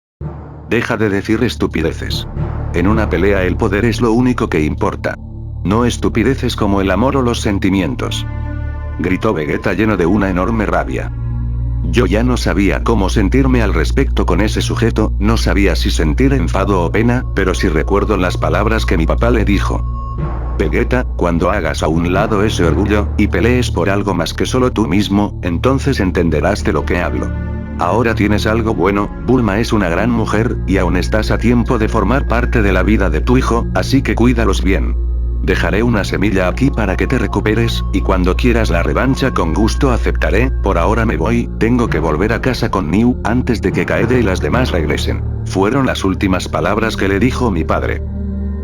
Deja de decir estupideces. En una pelea el poder es lo único que importa. No estupideces como el amor o los sentimientos. Gritó Vegeta lleno de una enorme rabia. Yo ya no sabía cómo sentirme al respecto con ese sujeto, no sabía si sentir enfado o pena, pero sí recuerdo las palabras que mi papá le dijo. Vegeta, cuando hagas a un lado ese orgullo, y pelees por algo más que solo tú mismo, entonces entenderás de lo que hablo. Ahora tienes algo bueno, Bulma es una gran mujer, y aún estás a tiempo de formar parte de la vida de tu hijo, así que cuídalos bien. Dejaré una semilla aquí para que te recuperes, y cuando quieras la revancha con gusto aceptaré, por ahora me voy, tengo que volver a casa con Niu, antes de que Kaede y las demás regresen. Fueron las últimas palabras que le dijo mi padre.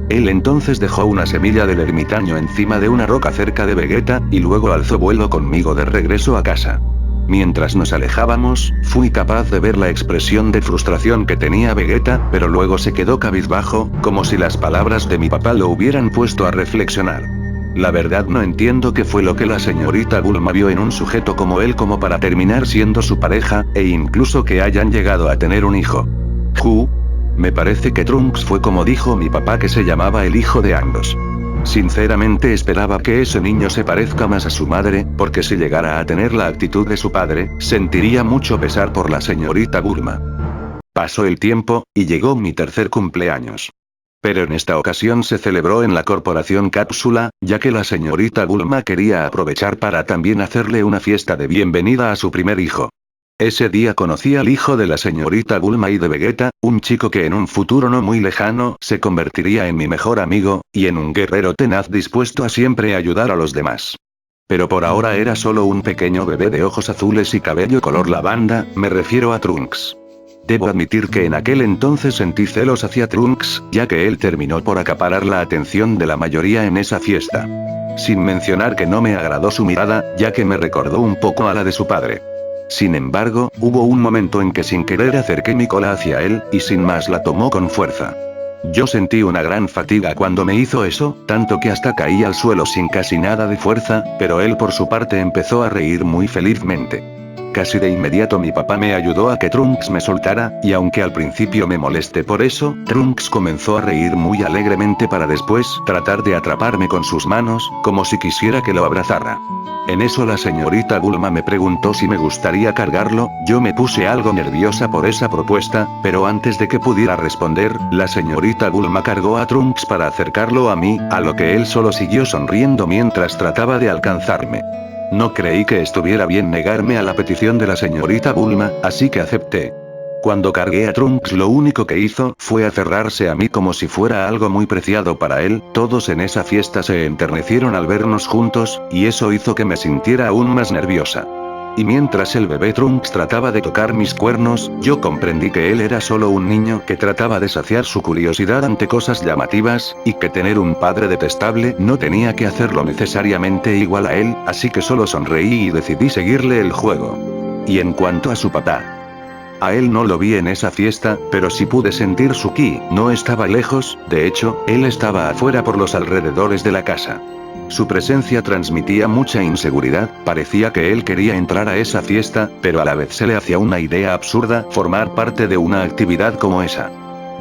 Él entonces dejó una semilla del ermitaño encima de una roca cerca de Vegeta, y luego alzó vuelo conmigo de regreso a casa. Mientras nos alejábamos, fui capaz de ver la expresión de frustración que tenía Vegeta, pero luego se quedó cabizbajo, como si las palabras de mi papá lo hubieran puesto a reflexionar. La verdad no entiendo qué fue lo que la señorita Bulma vio en un sujeto como él como para terminar siendo su pareja, e incluso que hayan llegado a tener un hijo. Me parece que Trunks fue como dijo mi papá que se llamaba el hijo de ambos. Sinceramente esperaba que ese niño se parezca más a su madre, porque si llegara a tener la actitud de su padre, sentiría mucho pesar por la señorita Bulma. Pasó el tiempo, y llegó mi tercer cumpleaños. Pero en esta ocasión se celebró en la corporación Cápsula, ya que la señorita Bulma quería aprovechar para también hacerle una fiesta de bienvenida a su primer hijo. Ese día conocí al hijo de la señorita Bulma y de Vegeta, un chico que en un futuro no muy lejano se convertiría en mi mejor amigo, y en un guerrero tenaz dispuesto a siempre ayudar a los demás. Pero por ahora era solo un pequeño bebé de ojos azules y cabello color lavanda, me refiero a Trunks. Debo admitir que en aquel entonces sentí celos hacia Trunks, ya que él terminó por acaparar la atención de la mayoría en esa fiesta. Sin mencionar que no me agradó su mirada, ya que me recordó un poco a la de su padre. Sin embargo, hubo un momento en que sin querer acerqué mi cola hacia él, y sin más la tomó con fuerza. Yo sentí una gran fatiga cuando me hizo eso, tanto que hasta caí al suelo sin casi nada de fuerza, pero él por su parte empezó a reír muy felizmente. Casi de inmediato mi papá me ayudó a que Trunks me soltara, y aunque al principio me molesté por eso, Trunks comenzó a reír muy alegremente para después tratar de atraparme con sus manos, como si quisiera que lo abrazara. En eso la señorita Bulma me preguntó si me gustaría cargarlo, yo me puse algo nerviosa por esa propuesta, pero antes de que pudiera responder, la señorita Bulma cargó a Trunks para acercarlo a mí, a lo que él solo siguió sonriendo mientras trataba de alcanzarme. No creí que estuviera bien negarme a la petición de la señorita Bulma, así que acepté. Cuando cargué a Trunks lo único que hizo fue aferrarse a mí como si fuera algo muy preciado para él, todos en esa fiesta se enternecieron al vernos juntos, y eso hizo que me sintiera aún más nerviosa. Y mientras el bebé Trunks trataba de tocar mis cuernos, yo comprendí que él era solo un niño que trataba de saciar su curiosidad ante cosas llamativas, y que tener un padre detestable no tenía que hacerlo necesariamente igual a él, así que solo sonreí y decidí seguirle el juego. Y en cuanto a su papá, a él no lo vi en esa fiesta, pero sí pude sentir su ki, no estaba lejos, de hecho, él estaba afuera por los alrededores de la casa. Su presencia transmitía mucha inseguridad, parecía que él quería entrar a esa fiesta, pero a la vez se le hacía una idea absurda formar parte de una actividad como esa.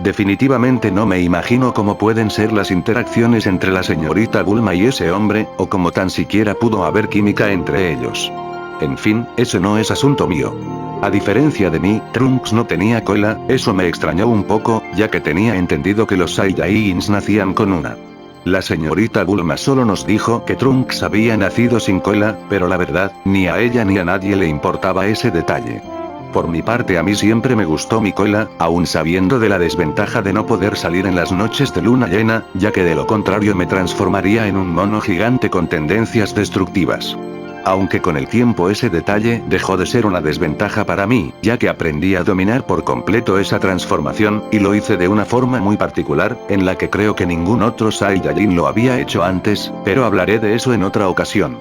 Definitivamente no me imagino cómo pueden ser las interacciones entre la señorita Bulma y ese hombre, o cómo tan siquiera pudo haber química entre ellos. En fin, eso no es asunto mío. A diferencia de mí, Trunks no tenía cola, eso me extrañó un poco, ya que tenía entendido que los Saiyajins nacían con una. La señorita Bulma solo nos dijo que Trunks había nacido sin cola, pero la verdad, ni a ella ni a nadie le importaba ese detalle. Por mi parte a mí siempre me gustó mi cola, aun sabiendo de la desventaja de no poder salir en las noches de luna llena, ya que de lo contrario me transformaría en un mono gigante con tendencias destructivas. Aunque con el tiempo ese detalle dejó de ser una desventaja para mí, ya que aprendí a dominar por completo esa transformación, y lo hice de una forma muy particular, en la que creo que ningún otro Saiyajin lo había hecho antes, pero hablaré de eso en otra ocasión.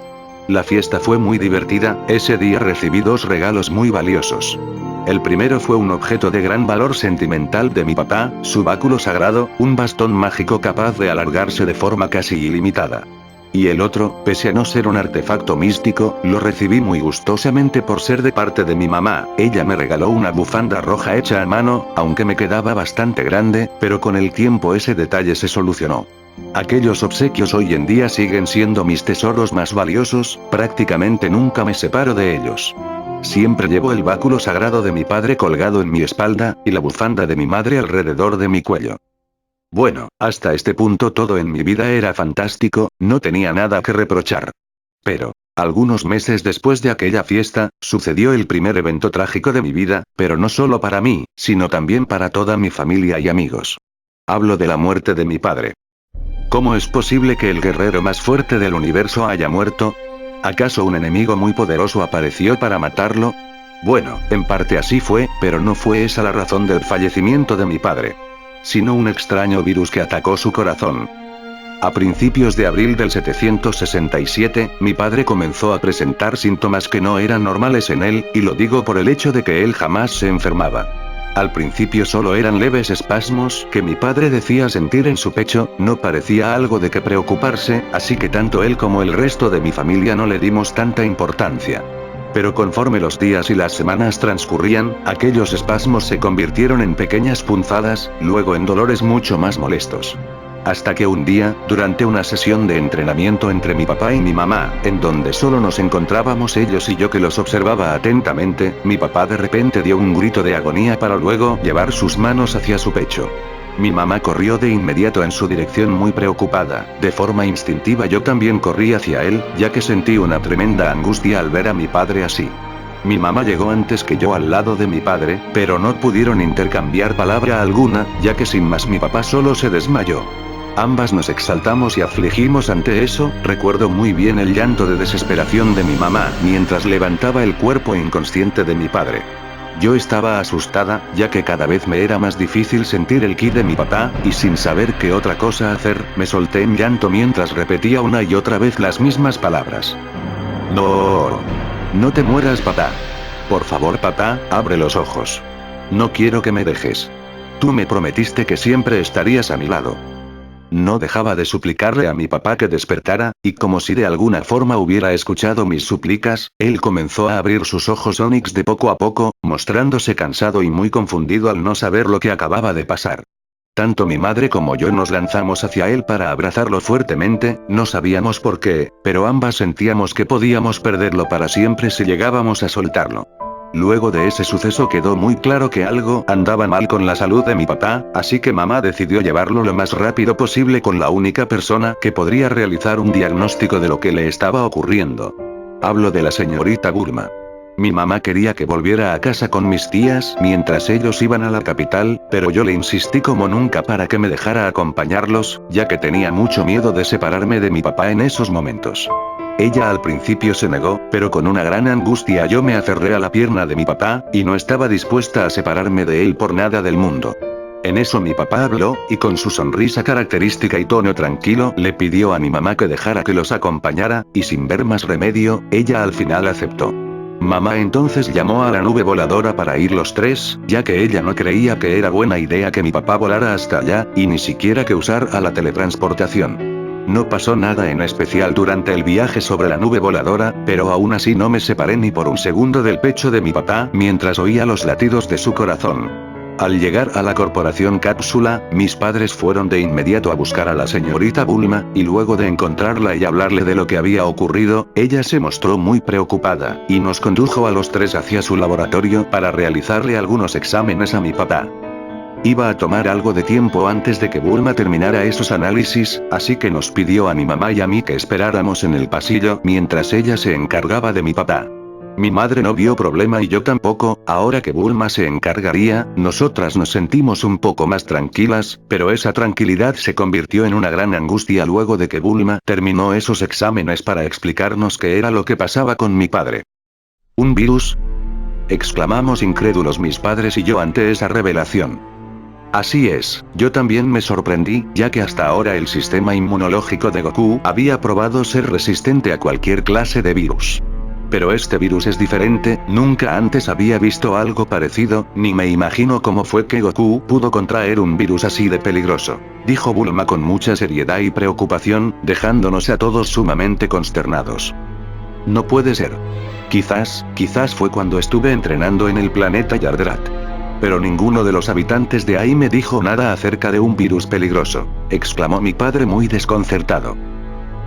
La fiesta fue muy divertida, ese día recibí 2 regalos muy valiosos. El primero fue un objeto de gran valor sentimental de mi papá, su báculo sagrado, un bastón mágico capaz de alargarse de forma casi ilimitada. Y el otro, pese a no ser un artefacto místico, lo recibí muy gustosamente por ser de parte de mi mamá. Ella me regaló una bufanda roja hecha a mano, aunque me quedaba bastante grande, pero con el tiempo ese detalle se solucionó. Aquellos obsequios hoy en día siguen siendo mis tesoros más valiosos, prácticamente nunca me separo de ellos. Siempre llevo el báculo sagrado de mi padre colgado en mi espalda, y la bufanda de mi madre alrededor de mi cuello. Bueno, hasta este punto todo en mi vida era fantástico, no tenía nada que reprochar. Pero, algunos meses después de aquella fiesta, sucedió el primer evento trágico de mi vida, pero no solo para mí, sino también para toda mi familia y amigos. Hablo de la muerte de mi padre. ¿Cómo es posible que el guerrero más fuerte del universo haya muerto? ¿Acaso un enemigo muy poderoso apareció para matarlo? Bueno, en parte así fue, pero no fue esa la razón del fallecimiento de mi padre. Sino un extraño virus que atacó su corazón. A principios de abril del 767, mi padre comenzó a presentar síntomas que no eran normales en él, y lo digo por el hecho de que él jamás se enfermaba. Al principio solo eran leves espasmos que mi padre decía sentir en su pecho, no parecía algo de que preocuparse, así que tanto él como el resto de mi familia no le dimos tanta importancia. Pero conforme los días y las semanas transcurrían, aquellos espasmos se convirtieron en pequeñas punzadas, luego en dolores mucho más molestos. Hasta que un día, durante una sesión de entrenamiento entre mi papá y mi mamá, en donde solo nos encontrábamos ellos y yo que los observaba atentamente, mi papá de repente dio un grito de agonía para luego llevar sus manos hacia su pecho. Mi mamá corrió de inmediato en su dirección muy preocupada, de forma instintiva yo también corrí hacia él, ya que sentí una tremenda angustia al ver a mi padre así. Mi mamá llegó antes que yo al lado de mi padre, pero no pudieron intercambiar palabra alguna, ya que sin más mi papá solo se desmayó. Ambas nos exaltamos y afligimos ante eso, recuerdo muy bien el llanto de desesperación de mi mamá mientras levantaba el cuerpo inconsciente de mi padre. Yo estaba asustada, ya que cada vez me era más difícil sentir el ki de mi papá, y sin saber qué otra cosa hacer, me solté en llanto mientras repetía una y otra vez las mismas palabras. No. No te mueras, papá. Por favor, papá, abre los ojos. No quiero que me dejes. Tú me prometiste que siempre estarías a mi lado. No dejaba de suplicarle a mi papá que despertara, y como si de alguna forma hubiera escuchado mis súplicas, él comenzó a abrir sus ojos ónix de poco a poco, mostrándose cansado y muy confundido al no saber lo que acababa de pasar. Tanto mi madre como yo nos lanzamos hacia él para abrazarlo fuertemente, no sabíamos por qué, pero ambas sentíamos que podíamos perderlo para siempre si llegábamos a soltarlo. Luego de ese suceso quedó muy claro que algo andaba mal con la salud de mi papá, así que mamá decidió llevarlo lo más rápido posible con la única persona que podría realizar un diagnóstico de lo que le estaba ocurriendo. Hablo de la señorita Bulma. Mi mamá quería que volviera a casa con mis tías mientras ellos iban a la capital, pero yo le insistí como nunca para que me dejara acompañarlos, ya que tenía mucho miedo de separarme de mi papá en esos momentos. Ella al principio se negó, pero con una gran angustia yo me aferré a la pierna de mi papá, y no estaba dispuesta a separarme de él por nada del mundo. En eso mi papá habló, y con su sonrisa característica y tono tranquilo le pidió a mi mamá que dejara que los acompañara, y sin ver más remedio, ella al final aceptó. Mamá entonces llamó a la nube voladora para ir los tres, ya que ella no creía que era buena idea que mi papá volara hasta allá, y ni siquiera que usara la teletransportación. No pasó nada en especial durante el viaje sobre la nube voladora, pero aún así no me separé ni por un segundo del pecho de mi papá mientras oía los latidos de su corazón. Al llegar a la corporación Cápsula, mis padres fueron de inmediato a buscar a la señorita Bulma, y luego de encontrarla y hablarle de lo que había ocurrido, ella se mostró muy preocupada, y nos condujo a los tres hacia su laboratorio para realizarle algunos exámenes a mi papá. Iba a tomar algo de tiempo antes de que Bulma terminara esos análisis, así que nos pidió a mi mamá y a mí que esperáramos en el pasillo mientras ella se encargaba de mi papá. Mi madre no vio problema y yo tampoco. Ahora que Bulma se encargaría, nosotras nos sentimos un poco más tranquilas, pero esa tranquilidad se convirtió en una gran angustia luego de que Bulma terminó esos exámenes para explicarnos qué era lo que pasaba con mi padre. ¿Un virus?, exclamamos incrédulos mis padres y yo ante esa revelación. Así es, yo también me sorprendí, ya que hasta ahora el sistema inmunológico de Goku había probado ser resistente a cualquier clase de virus. Pero este virus es diferente, nunca antes había visto algo parecido, ni me imagino cómo fue que Goku pudo contraer un virus así de peligroso, dijo Bulma con mucha seriedad y preocupación, dejándonos a todos sumamente consternados. No puede ser. Quizás fue cuando estuve entrenando en el planeta Yardrat. Pero ninguno de los habitantes de ahí me dijo nada acerca de un virus peligroso, exclamó mi padre muy desconcertado.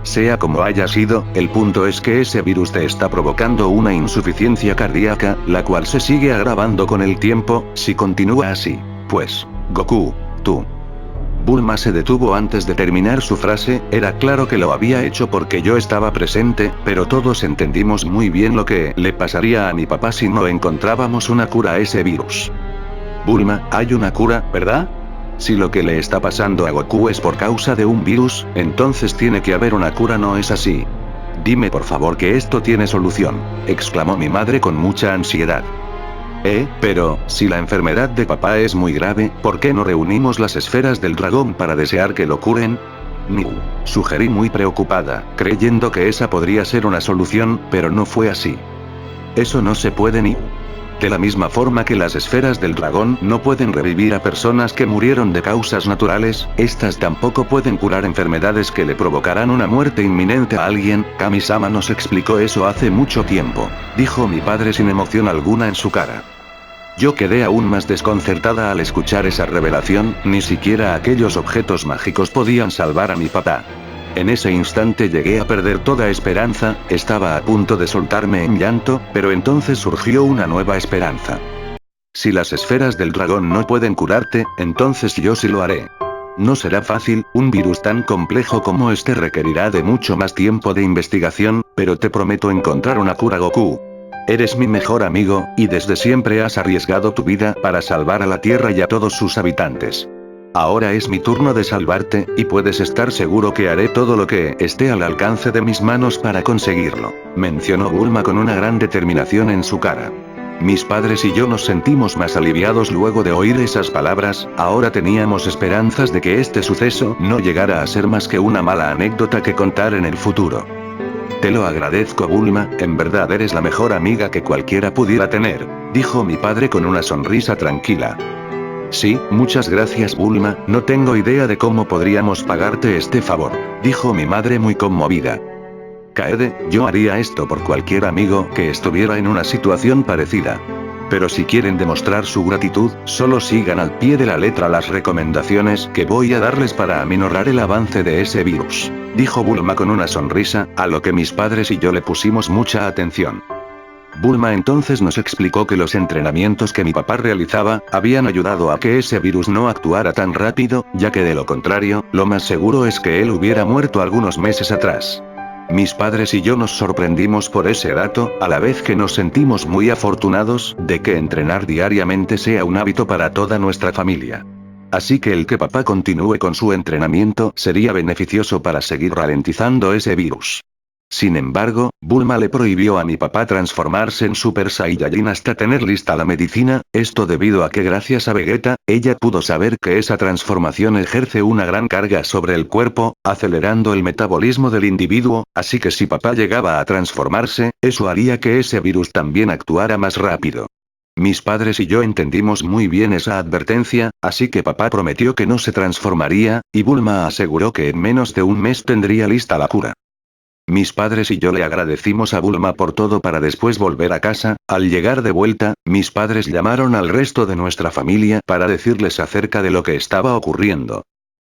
Sea como haya sido, el punto es que ese virus te está provocando una insuficiencia cardíaca, la cual se sigue agravando con el tiempo, si continúa así. Pues, Goku, tú. Bulma se detuvo antes de terminar su frase, era claro que lo había hecho porque yo estaba presente, pero todos entendimos muy bien lo que le pasaría a mi papá si no encontrábamos una cura a ese virus. Bulma, hay una cura, ¿verdad? Si lo que le está pasando a Goku es por causa de un virus, entonces tiene que haber una cura, ¿no es así? Dime por favor que esto tiene solución, exclamó mi madre con mucha ansiedad. Pero, si la enfermedad de papá es muy grave, ¿por qué no reunimos las esferas del dragón para desear que lo curen? Niu, sugerí muy preocupada, creyendo que esa podría ser una solución, pero no fue así. Eso no se puede, Niu. De la misma forma que las esferas del dragón no pueden revivir a personas que murieron de causas naturales, estas tampoco pueden curar enfermedades que le provocarán una muerte inminente a alguien. Kami-sama nos explicó eso hace mucho tiempo, dijo mi padre sin emoción alguna en su cara. Yo quedé aún más desconcertada al escuchar esa revelación, ni siquiera aquellos objetos mágicos podían salvar a mi papá. En ese instante llegué a perder toda esperanza, estaba a punto de soltarme en llanto, pero entonces surgió una nueva esperanza. Si las esferas del dragón no pueden curarte, entonces yo sí lo haré. No será fácil, un virus tan complejo como este requerirá de mucho más tiempo de investigación, pero te prometo encontrar una cura, Goku. Eres mi mejor amigo, y desde siempre has arriesgado tu vida para salvar a la Tierra y a todos sus habitantes. Ahora es mi turno de salvarte, y puedes estar seguro que haré todo lo que esté al alcance de mis manos para conseguirlo, mencionó Bulma con una gran determinación en su cara. Mis padres y yo nos sentimos más aliviados luego de oír esas palabras, ahora teníamos esperanzas de que este suceso no llegara a ser más que una mala anécdota que contar en el futuro. Te lo agradezco, Bulma, en verdad eres la mejor amiga que cualquiera pudiera tener, dijo mi padre con una sonrisa tranquila. Sí, muchas gracias, Bulma, no tengo idea de cómo podríamos pagarte este favor, dijo mi madre muy conmovida. Kaede, yo haría esto por cualquier amigo que estuviera en una situación parecida. Pero si quieren demostrar su gratitud, solo sigan al pie de la letra las recomendaciones que voy a darles para aminorar el avance de ese virus, dijo Bulma con una sonrisa, a lo que mis padres y yo le pusimos mucha atención. Bulma entonces nos explicó que los entrenamientos que mi papá realizaba, habían ayudado a que ese virus no actuara tan rápido, ya que de lo contrario, lo más seguro es que él hubiera muerto algunos meses atrás. Mis padres y yo nos sorprendimos por ese dato, a la vez que nos sentimos muy afortunados de que entrenar diariamente sea un hábito para toda nuestra familia. Así que el que papá continúe con su entrenamiento sería beneficioso para seguir ralentizando ese virus. Sin embargo, Bulma le prohibió a mi papá transformarse en Super Saiyajin hasta tener lista la medicina, esto debido a que gracias a Vegeta, ella pudo saber que esa transformación ejerce una gran carga sobre el cuerpo, acelerando el metabolismo del individuo, así que si papá llegaba a transformarse, eso haría que ese virus también actuara más rápido. Mis padres y yo entendimos muy bien esa advertencia, así que papá prometió que no se transformaría, y Bulma aseguró que en menos de un mes tendría lista la cura. Mis padres y yo le agradecimos a Bulma por todo para después volver a casa. Al llegar de vuelta, mis padres llamaron al resto de nuestra familia para decirles acerca de lo que estaba ocurriendo.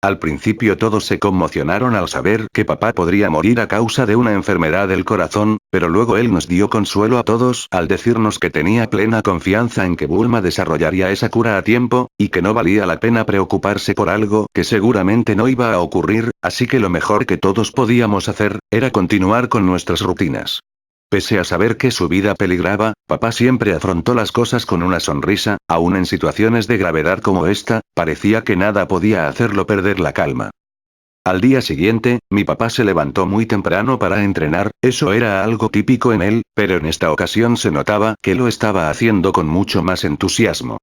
Al principio todos se conmocionaron al saber que papá podría morir a causa de una enfermedad del corazón, pero luego él nos dio consuelo a todos al decirnos que tenía plena confianza en que Bulma desarrollaría esa cura a tiempo, y que no valía la pena preocuparse por algo que seguramente no iba a ocurrir, así que lo mejor que todos podíamos hacer, era continuar con nuestras rutinas. Pese a saber que su vida peligraba, papá siempre afrontó las cosas con una sonrisa, aun en situaciones de gravedad como esta, parecía que nada podía hacerlo perder la calma. Al día siguiente, mi papá se levantó muy temprano para entrenar, eso era algo típico en él, pero en esta ocasión se notaba que lo estaba haciendo con mucho más entusiasmo.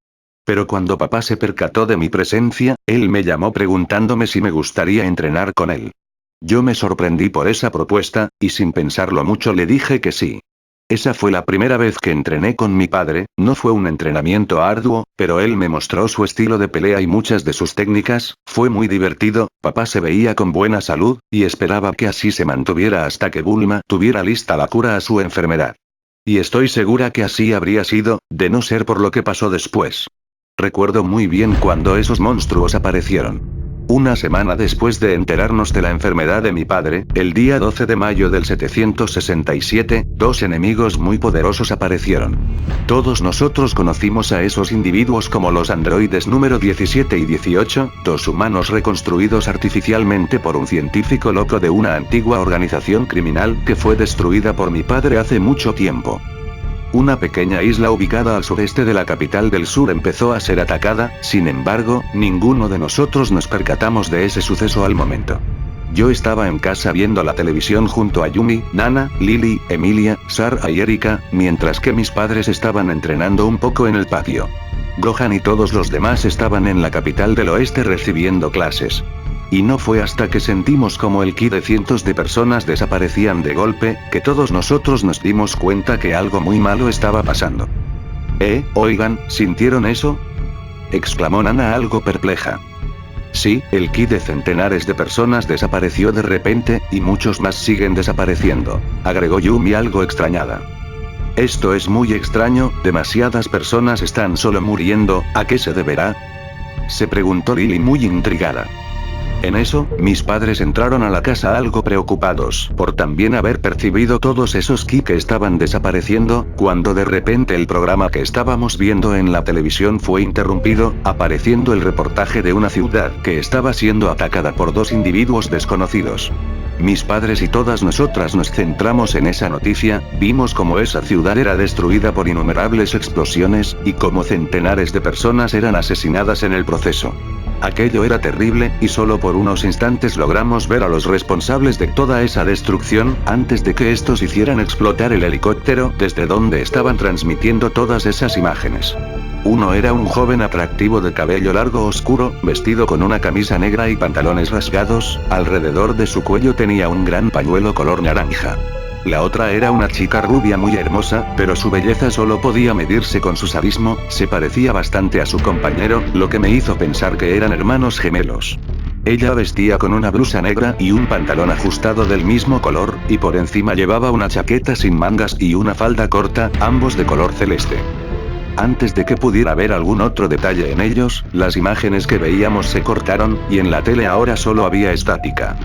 Pero cuando papá se percató de mi presencia, él me llamó preguntándome si me gustaría entrenar con él. Yo me sorprendí por esa propuesta, y sin pensarlo mucho le dije que sí. Esa fue la primera vez que entrené con mi padre, no fue un entrenamiento arduo, pero él me mostró su estilo de pelea y muchas de sus técnicas, fue muy divertido, papá se veía con buena salud, y esperaba que así se mantuviera hasta que Bulma tuviera lista la cura a su enfermedad. Y estoy segura que así habría sido, de no ser por lo que pasó después. Recuerdo muy bien cuando esos monstruos aparecieron. Una semana después de enterarnos de la enfermedad de mi padre, el día 12 de mayo del 767, dos enemigos muy poderosos aparecieron. Todos nosotros conocimos a esos individuos como los androides número 17 y 18, dos humanos reconstruidos artificialmente por un científico loco de una antigua organización criminal que fue destruida por mi padre hace mucho tiempo. Una pequeña isla ubicada al sureste de la capital del sur empezó a ser atacada, sin embargo, ninguno de nosotros nos percatamos de ese suceso al momento. Yo estaba en casa viendo la televisión junto a Yumi, Nana, Lily, Emilia, Sarah y Erika, mientras que mis padres estaban entrenando un poco en el patio. Gohan y todos los demás estaban en la capital del oeste recibiendo clases. Y no fue hasta que sentimos como el ki de cientos de personas desaparecían de golpe, que todos nosotros nos dimos cuenta que algo muy malo estaba pasando. Oigan, ¿sintieron eso?, exclamó Nana algo perpleja. Sí, el ki de centenares de personas desapareció de repente, y muchos más siguen desapareciendo, agregó Yumi algo extrañada. Esto es muy extraño, demasiadas personas están solo muriendo, ¿a qué se deberá?, se preguntó Lily muy intrigada. En eso, mis padres entraron a la casa algo preocupados por también haber percibido todos esos ki que estaban desapareciendo, cuando de repente el programa que estábamos viendo en la televisión fue interrumpido, apareciendo el reportaje de una ciudad que estaba siendo atacada por dos individuos desconocidos. Mis padres y todas nosotras nos centramos en esa noticia, vimos cómo esa ciudad era destruida por innumerables explosiones, y cómo centenares de personas eran asesinadas en el proceso. Aquello era terrible, y solo por unos instantes logramos ver a los responsables de toda esa destrucción, antes de que estos hicieran explotar el helicóptero desde donde estaban transmitiendo todas esas imágenes. Uno era un joven atractivo de cabello largo oscuro, vestido con una camisa negra y pantalones rasgados, alrededor de su cuello tenía un gran pañuelo color naranja. La otra era una chica rubia muy hermosa, pero su belleza solo podía medirse con su sadismo, se parecía bastante a su compañero, lo que me hizo pensar que eran hermanos gemelos. Ella vestía con una blusa negra y un pantalón ajustado del mismo color, y por encima llevaba una chaqueta sin mangas y una falda corta, ambos de color celeste. Antes de que pudiera ver algún otro detalle en ellos, las imágenes que veíamos se cortaron, y en la tele ahora solo había estática.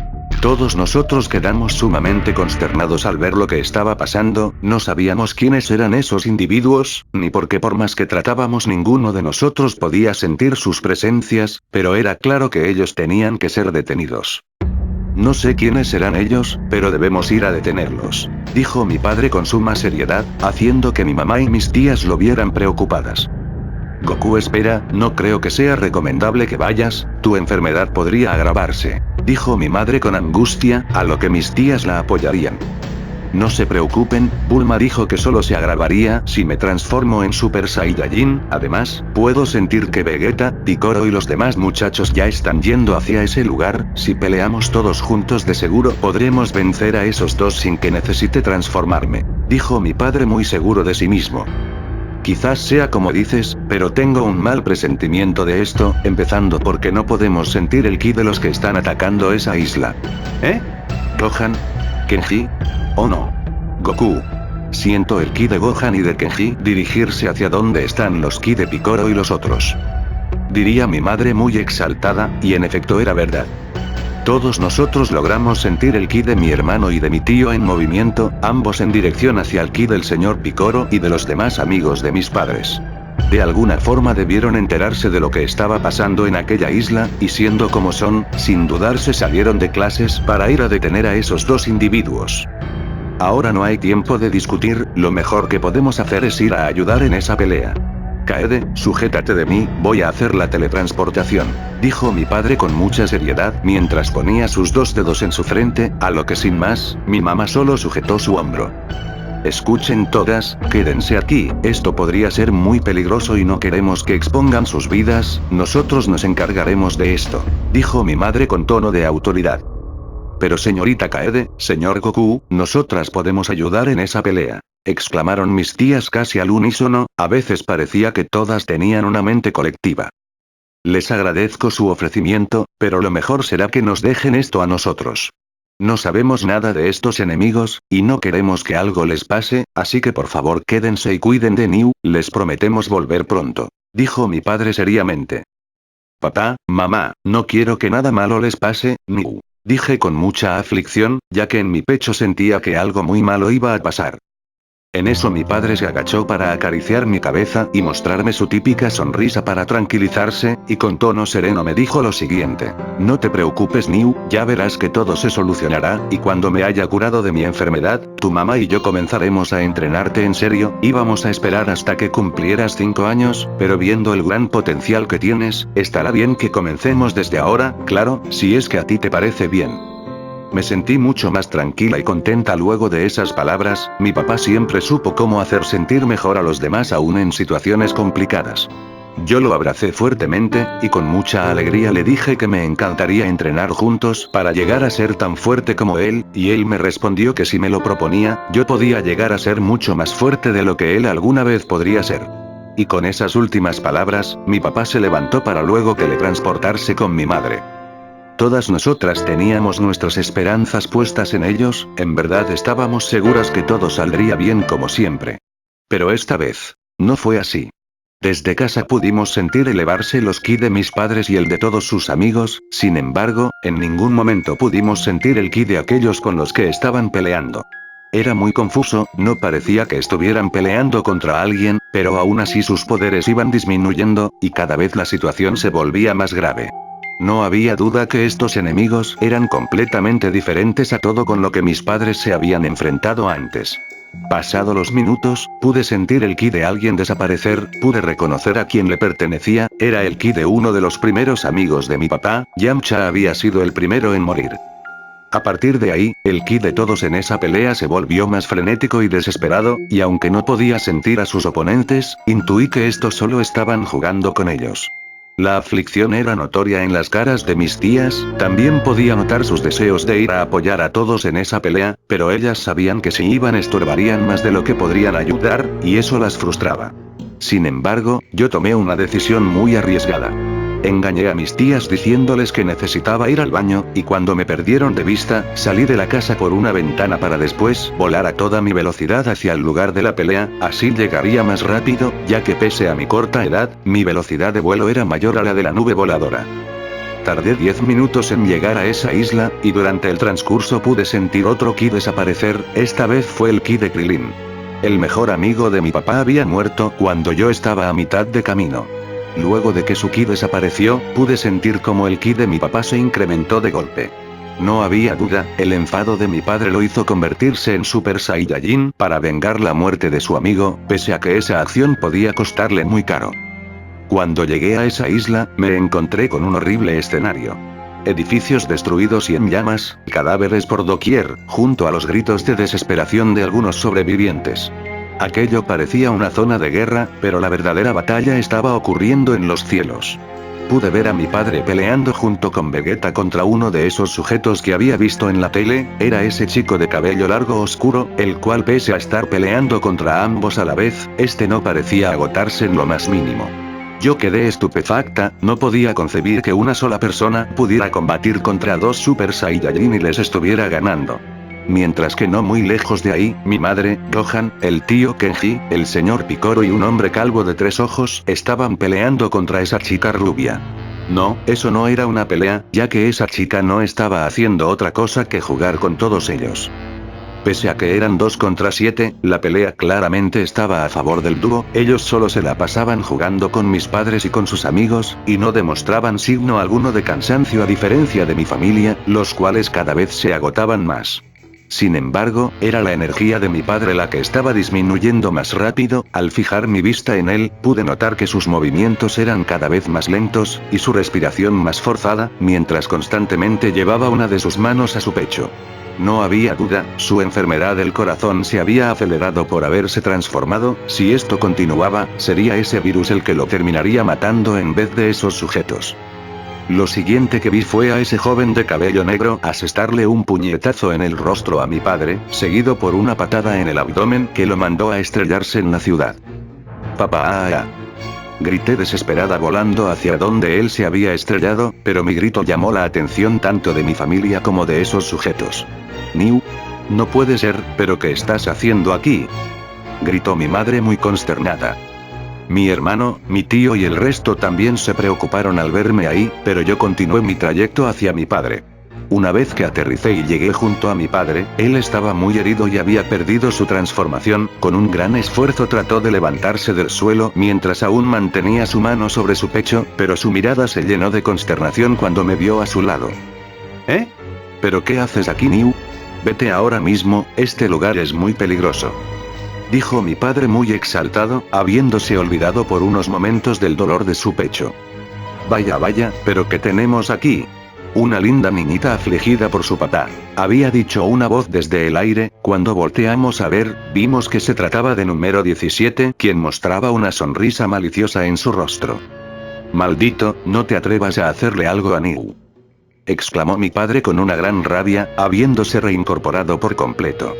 Todos nosotros quedamos sumamente consternados al ver lo que estaba pasando, no sabíamos quiénes eran esos individuos, ni por qué por más que tratábamos ninguno de nosotros podía sentir sus presencias, pero era claro que ellos tenían que ser detenidos. No sé quiénes serán ellos, pero debemos ir a detenerlos, dijo mi padre con suma seriedad, haciendo que mi mamá y mis tías lo vieran preocupadas. Goku, espera, no creo que sea recomendable que vayas, tu enfermedad podría agravarse, dijo mi madre con angustia, a lo que mis tías la apoyarían. No se preocupen, Bulma dijo que solo se agravaría si me transformo en Super Saiyajin, además, puedo sentir que Vegeta, Piccolo y los demás muchachos ya están yendo hacia ese lugar, si peleamos todos juntos de seguro podremos vencer a esos dos sin que necesite transformarme, dijo mi padre muy seguro de sí mismo. Quizás sea como dices, pero tengo un mal presentimiento de esto, empezando porque no podemos sentir el ki de los que están atacando esa isla. ¿Eh? ¿Gohan? ¿Kenji? ¿O no? Goku. Siento el ki de Gohan y de Kenji dirigirse hacia donde están los ki de Piccolo y los otros. Diría mi madre muy exaltada, y en efecto era verdad. Todos nosotros logramos sentir el ki de mi hermano y de mi tío en movimiento, ambos en dirección hacia el ki del señor Piccolo y de los demás amigos de mis padres. De alguna forma debieron enterarse de lo que estaba pasando en aquella isla, y siendo como son, sin dudarse salieron de clases para ir a detener a esos dos individuos. Ahora no hay tiempo de discutir, lo mejor que podemos hacer es ir a ayudar en esa pelea. Kaede, sujétate de mí, voy a hacer la teletransportación, dijo mi padre con mucha seriedad mientras ponía sus dos dedos en su frente, a lo que sin más, mi mamá solo sujetó su hombro. Escuchen todas, quédense aquí, esto podría ser muy peligroso y no queremos que expongan sus vidas, nosotros nos encargaremos de esto, dijo mi madre con tono de autoridad. Pero señorita Kaede, señor Goku, nosotras podemos ayudar en esa pelea, exclamaron mis tías casi al unísono, a veces parecía que todas tenían una mente colectiva. Les agradezco su ofrecimiento, pero lo mejor será que nos dejen esto a nosotros. No sabemos nada de estos enemigos, y no queremos que algo les pase, así que por favor quédense y cuiden de Niu, les prometemos volver pronto, dijo mi padre seriamente. Papá, mamá, no quiero que nada malo les pase, Niu, dije con mucha aflicción, ya que en mi pecho sentía que algo muy malo iba a pasar. En eso mi padre se agachó para acariciar mi cabeza y mostrarme su típica sonrisa para tranquilizarse, y con tono sereno me dijo lo siguiente: no te preocupes Niu, ya verás que todo se solucionará, y cuando me haya curado de mi enfermedad, tu mamá y yo comenzaremos a entrenarte en serio, íbamos a esperar hasta que cumplieras 5 años, pero viendo el gran potencial que tienes, estará bien que comencemos desde ahora, claro, si es que a ti te parece bien. Me sentí mucho más tranquila y contenta luego de esas palabras, mi papá siempre supo cómo hacer sentir mejor a los demás aún en situaciones complicadas. Yo lo abracé fuertemente, y con mucha alegría le dije que me encantaría entrenar juntos para llegar a ser tan fuerte como él, y él me respondió que si me lo proponía, yo podía llegar a ser mucho más fuerte de lo que él alguna vez podría ser. Y con esas últimas palabras, mi papá se levantó para luego teletransportarse con mi madre. Todas nosotras teníamos nuestras esperanzas puestas en ellos, en verdad estábamos seguras que todo saldría bien como siempre. Pero esta vez, no fue así. Desde casa pudimos sentir elevarse los ki de mis padres y el de todos sus amigos, sin embargo, en ningún momento pudimos sentir el ki de aquellos con los que estaban peleando. Era muy confuso, no parecía que estuvieran peleando contra alguien, pero aún así sus poderes iban disminuyendo, y cada vez la situación se volvía más grave. No había duda que estos enemigos eran completamente diferentes a todo con lo que mis padres se habían enfrentado antes. Pasado los minutos, pude sentir el ki de alguien desaparecer, pude reconocer a quien le pertenecía, era el ki de uno de los primeros amigos de mi papá, Yamcha había sido el primero en morir. A partir de ahí, el ki de todos en esa pelea se volvió más frenético y desesperado, y aunque no podía sentir a sus oponentes, intuí que estos solo estaban jugando con ellos. La aflicción era notoria en las caras de mis tías, también podía notar sus deseos de ir a apoyar a todos en esa pelea, pero ellas sabían que si iban estorbarían más de lo que podrían ayudar, y eso las frustraba. Sin embargo, yo tomé una decisión muy arriesgada. Engañé a mis tías diciéndoles que necesitaba ir al baño, y cuando me perdieron de vista, salí de la casa por una ventana para después volar a toda mi velocidad hacia el lugar de la pelea, así llegaría más rápido, ya que pese a mi corta edad, mi velocidad de vuelo era mayor a la de la nube voladora. Tardé 10 minutos en llegar a esa isla, y durante el transcurso pude sentir otro ki desaparecer, esta vez fue el ki de Krilin. El mejor amigo de mi papá había muerto cuando yo estaba a mitad de camino. Luego de que su ki desapareció, pude sentir como el ki de mi papá se incrementó de golpe. No había duda, el enfado de mi padre lo hizo convertirse en Super Saiyajin para vengar la muerte de su amigo, pese a que esa acción podía costarle muy caro. Cuando llegué a esa isla, me encontré con un horrible escenario. Edificios destruidos y en llamas, cadáveres por doquier, junto a los gritos de desesperación de algunos sobrevivientes. Aquello parecía una zona de guerra, pero la verdadera batalla estaba ocurriendo en los cielos. Pude ver a mi padre peleando junto con Vegeta contra uno de esos sujetos que había visto en la tele, era ese chico de cabello largo oscuro, el cual pese a estar peleando contra ambos a la vez, este no parecía agotarse en lo más mínimo. Yo quedé estupefacta, no podía concebir que una sola persona pudiera combatir contra dos Super Saiyajin y les estuviera ganando. Mientras que no muy lejos de ahí, mi madre, Gohan, el tío Kenji, el señor Picoro y un hombre calvo de 3 ojos estaban peleando contra esa chica rubia. No, eso no era una pelea, ya que esa chica no estaba haciendo otra cosa que jugar con todos ellos. Pese a que eran 2 contra 7, la pelea claramente estaba a favor del dúo, ellos solo se la pasaban jugando con mis padres y con sus amigos, y no demostraban signo alguno de cansancio a diferencia de mi familia, los cuales cada vez se agotaban más. Sin embargo, era la energía de mi padre la que estaba disminuyendo más rápido, al fijar mi vista en él, pude notar que sus movimientos eran cada vez más lentos, y su respiración más forzada, mientras constantemente llevaba una de sus manos a su pecho. No había duda, su enfermedad del corazón se había acelerado por haberse transformado, si esto continuaba, sería ese virus el que lo terminaría matando en vez de esos sujetos. Lo siguiente que vi fue a ese joven de cabello negro asestarle un puñetazo en el rostro a mi padre, seguido por una patada en el abdomen que lo mandó a estrellarse en la ciudad. ¡Papá! Grité desesperada volando hacia donde él se había estrellado, pero mi grito llamó la atención tanto de mi familia como de esos sujetos. Niu. No puede ser, ¿pero qué estás haciendo aquí? Gritó mi madre muy consternada. Mi hermano, mi tío y el resto también se preocuparon al verme ahí, pero yo continué mi trayecto hacia mi padre. Una vez que aterricé y llegué junto a mi padre, él estaba muy herido y había perdido su transformación, con un gran esfuerzo trató de levantarse del suelo mientras aún mantenía su mano sobre su pecho, pero su mirada se llenó de consternación cuando me vio a su lado. ¿Eh? ¿Pero qué haces aquí, Niu? Vete ahora mismo, este lugar es muy peligroso. Dijo mi padre muy exaltado, habiéndose olvidado por unos momentos del dolor de su pecho. Vaya, ¿pero qué tenemos aquí? Una linda niñita afligida por su papá, había dicho una voz desde el aire. Cuando volteamos a ver, vimos que se trataba de número 17, quien mostraba una sonrisa maliciosa en su rostro. Maldito, no te atrevas a hacerle algo a Niu. Exclamó mi padre con una gran rabia, habiéndose reincorporado por completo.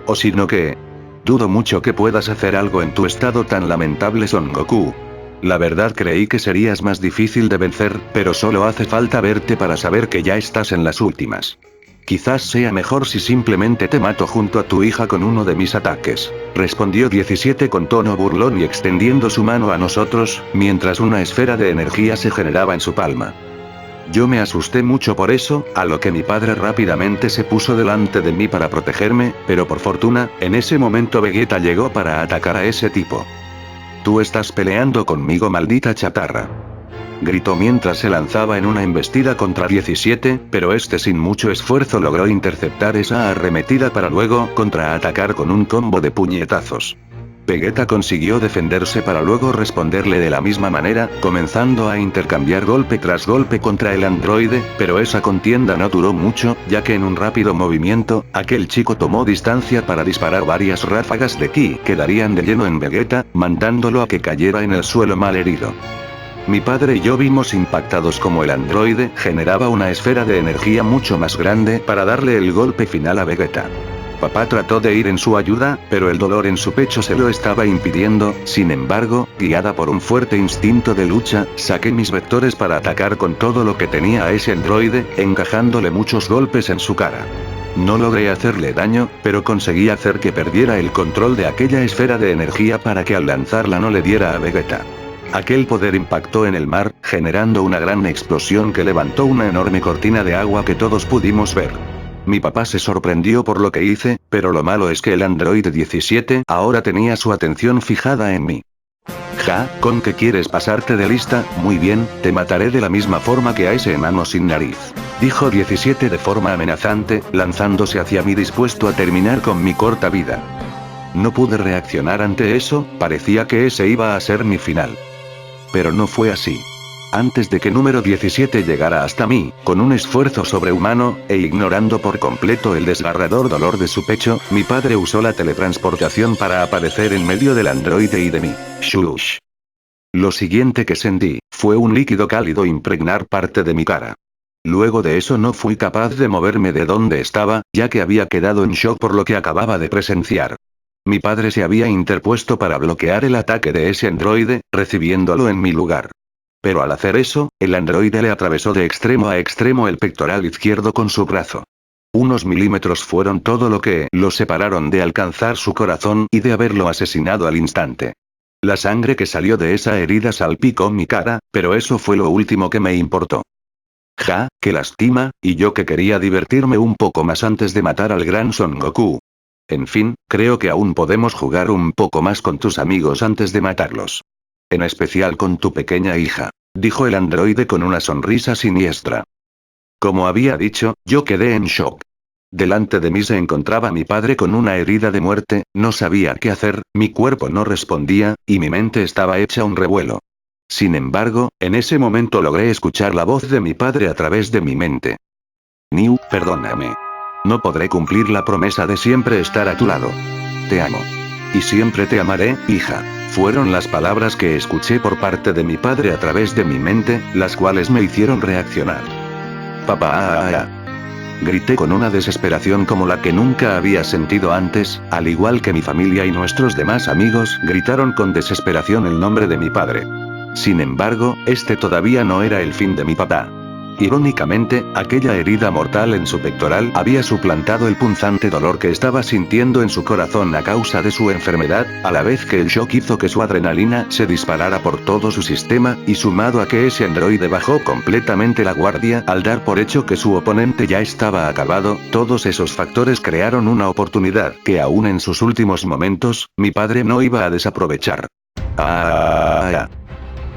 O si no que... Dudo mucho que puedas hacer algo en tu estado tan lamentable, Son Goku. La verdad creí que serías más difícil de vencer, pero solo hace falta verte para saber que ya estás en las últimas. Quizás sea mejor si simplemente te mato junto a tu hija con uno de mis ataques, respondió 17 con tono burlón y extendiendo su mano a nosotros, mientras una esfera de energía se generaba en su palma. Yo me asusté mucho por eso, a lo que mi padre rápidamente se puso delante de mí para protegerme, pero por fortuna, en ese momento Vegeta llegó para atacar a ese tipo. Tú estás peleando conmigo, maldita chatarra. Gritó mientras se lanzaba en una embestida contra 17, pero este sin mucho esfuerzo logró interceptar esa arremetida para luego contraatacar con un combo de puñetazos. Vegeta consiguió defenderse para luego responderle de la misma manera, comenzando a intercambiar golpe tras golpe contra el androide, pero esa contienda no duró mucho, ya que en un rápido movimiento, aquel chico tomó distancia para disparar varias ráfagas de ki que darían de lleno en Vegeta, mandándolo a que cayera en el suelo mal herido. Mi padre y yo vimos impactados como el androide generaba una esfera de energía mucho más grande para darle el golpe final a Vegeta. Papá trató de ir en su ayuda, pero el dolor en su pecho se lo estaba impidiendo. Sin embargo, guiada por un fuerte instinto de lucha, saqué mis vectores para atacar con todo lo que tenía a ese androide, encajándole muchos golpes en su cara. No logré hacerle daño, pero conseguí hacer que perdiera el control de aquella esfera de energía para que al lanzarla no le diera a Vegeta. Aquel poder impactó en el mar, generando una gran explosión que levantó una enorme cortina de agua que todos pudimos ver. Mi papá se sorprendió por lo que hice, pero lo malo es que el androide 17 ahora tenía su atención fijada en mí. Ja, ¿con qué quieres pasarte de lista? Muy bien, te mataré de la misma forma que a ese enano sin nariz. Dijo 17 de forma amenazante, lanzándose hacia mí dispuesto a terminar con mi corta vida. No pude reaccionar ante eso, parecía que ese iba a ser mi final. Pero no fue así. Antes de que número 17 llegara hasta mí, con un esfuerzo sobrehumano, e ignorando por completo el desgarrador dolor de su pecho, mi padre usó la teletransportación para aparecer en medio del androide y de mí. Shush. Lo siguiente que sentí, fue un líquido cálido impregnar parte de mi cara. Luego de eso no fui capaz de moverme de donde estaba, ya que había quedado en shock por lo que acababa de presenciar. Mi padre se había interpuesto para bloquear el ataque de ese androide, recibiéndolo en mi lugar. Pero al hacer eso, el androide le atravesó de extremo a extremo el pectoral izquierdo con su brazo. Unos milímetros fueron todo lo que lo separaron de alcanzar su corazón y de haberlo asesinado al instante. La sangre que salió de esa herida salpicó mi cara, pero eso fue lo último que me importó. Ja, qué lástima, y yo que quería divertirme un poco más antes de matar al gran Son Goku. En fin, creo que aún podemos jugar un poco más con tus amigos antes de matarlos. En especial con tu pequeña hija, dijo el androide con una sonrisa siniestra. Como había dicho, yo quedé en shock. Delante de mí se encontraba mi padre con una herida de muerte, no sabía qué hacer, mi cuerpo no respondía, y mi mente estaba hecha un revuelo. Sin embargo, en ese momento logré escuchar la voz de mi padre a través de mi mente. Niu, perdóname. No podré cumplir la promesa de siempre estar a tu lado. Te amo. Y siempre te amaré, hija. Fueron las palabras que escuché por parte de mi padre a través de mi mente, las cuales me hicieron reaccionar. Papá. Grité con una desesperación como la que nunca había sentido antes, al igual que mi familia y nuestros demás amigos gritaron con desesperación el nombre de mi padre. Sin embargo, este todavía no era el fin de mi papá. Irónicamente, aquella herida mortal en su pectoral había suplantado el punzante dolor que estaba sintiendo en su corazón a causa de su enfermedad, a la vez que el shock hizo que su adrenalina se disparara por todo su sistema, y sumado a que ese androide bajó completamente la guardia al dar por hecho que su oponente ya estaba acabado, todos esos factores crearon una oportunidad que aún en sus últimos momentos, mi padre no iba a desaprovechar.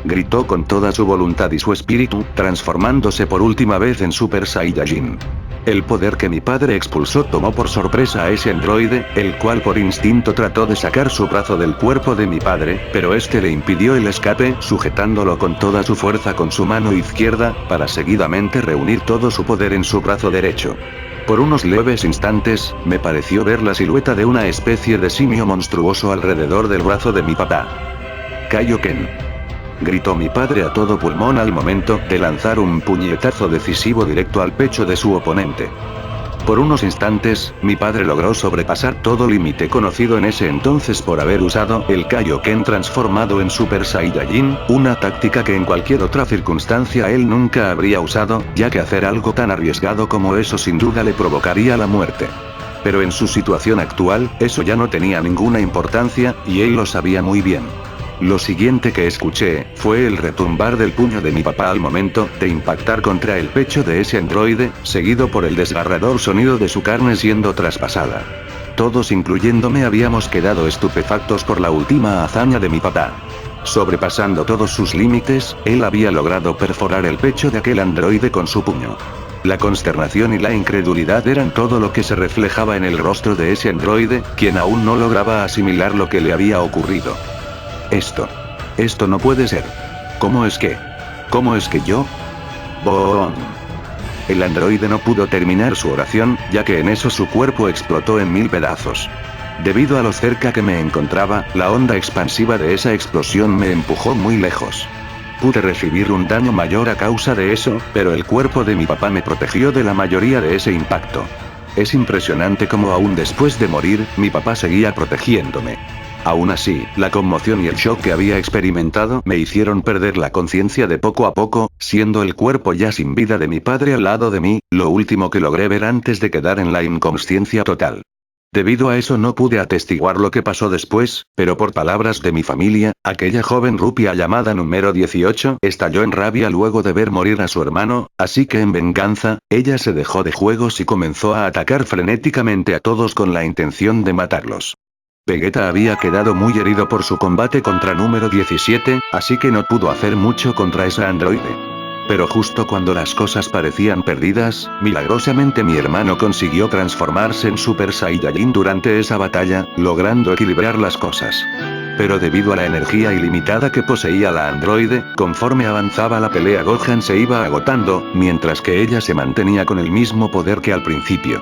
Gritó con toda su voluntad y su espíritu, transformándose por última vez en Super Saiyajin. El poder que mi padre expulsó tomó por sorpresa a ese androide, el cual por instinto trató de sacar su brazo del cuerpo de mi padre, pero este le impidió el escape, sujetándolo con toda su fuerza con su mano izquierda, para seguidamente reunir todo su poder en su brazo derecho. Por unos leves instantes, me pareció ver la silueta de una especie de simio monstruoso alrededor del brazo de mi papá. Kaioken. Gritó mi padre a todo pulmón al momento de lanzar un puñetazo decisivo directo al pecho de su oponente. Por unos instantes, mi padre logró sobrepasar todo límite conocido en ese entonces por haber usado el Kaioken transformado en Super Saiyajin, una táctica que en cualquier otra circunstancia él nunca habría usado, ya que hacer algo tan arriesgado como eso sin duda le provocaría la muerte. Pero en su situación actual, eso ya no tenía ninguna importancia, y él lo sabía muy bien. Lo siguiente que escuché, fue el retumbar del puño de mi papá al momento de impactar contra el pecho de ese androide, seguido por el desgarrador sonido de su carne siendo traspasada. Todos incluyéndome habíamos quedado estupefactos por la última hazaña de mi papá. Sobrepasando todos sus límites, él había logrado perforar el pecho de aquel androide con su puño. La consternación y la incredulidad eran todo lo que se reflejaba en el rostro de ese androide, quien aún no lograba asimilar lo que le había ocurrido. Esto no puede ser. ¿Cómo es que yo? ¡Boom! El androide no pudo terminar su oración, ya que en eso su cuerpo explotó en 1000 pedazos. Debido a lo cerca que me encontraba, la onda expansiva de esa explosión me empujó muy lejos. Pude recibir un daño mayor a causa de eso, pero el cuerpo de mi papá me protegió de la mayoría de ese impacto. Es impresionante cómo aún después de morir, mi papá seguía protegiéndome. Aún así, la conmoción y el shock que había experimentado me hicieron perder la conciencia de poco a poco, siendo el cuerpo ya sin vida de mi padre al lado de mí, lo último que logré ver antes de quedar en la inconsciencia total. Debido a eso no pude atestiguar lo que pasó después, pero por palabras de mi familia, aquella joven rupia llamada número 18 estalló en rabia luego de ver morir a su hermano, así que en venganza, ella se dejó de juegos y comenzó a atacar frenéticamente a todos con la intención de matarlos. Vegeta había quedado muy herido por su combate contra número 17, así que no pudo hacer mucho contra esa androide. Pero justo cuando las cosas parecían perdidas, milagrosamente mi hermano consiguió transformarse en Super Saiyajin durante esa batalla, logrando equilibrar las cosas. Pero debido a la energía ilimitada que poseía la androide, conforme avanzaba la pelea Gohan se iba agotando, mientras que ella se mantenía con el mismo poder que al principio.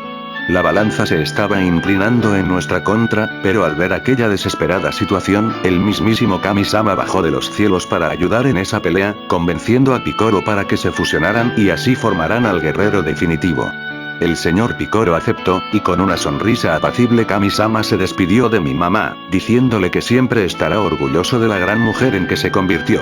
La balanza se estaba inclinando en nuestra contra, pero al ver aquella desesperada situación, el mismísimo Kami-sama bajó de los cielos para ayudar en esa pelea, convenciendo a Picoro para que se fusionaran y así formaran al guerrero definitivo. El señor Picoro aceptó, y con una sonrisa apacible Kami-sama se despidió de mi mamá, diciéndole que siempre estará orgulloso de la gran mujer en que se convirtió.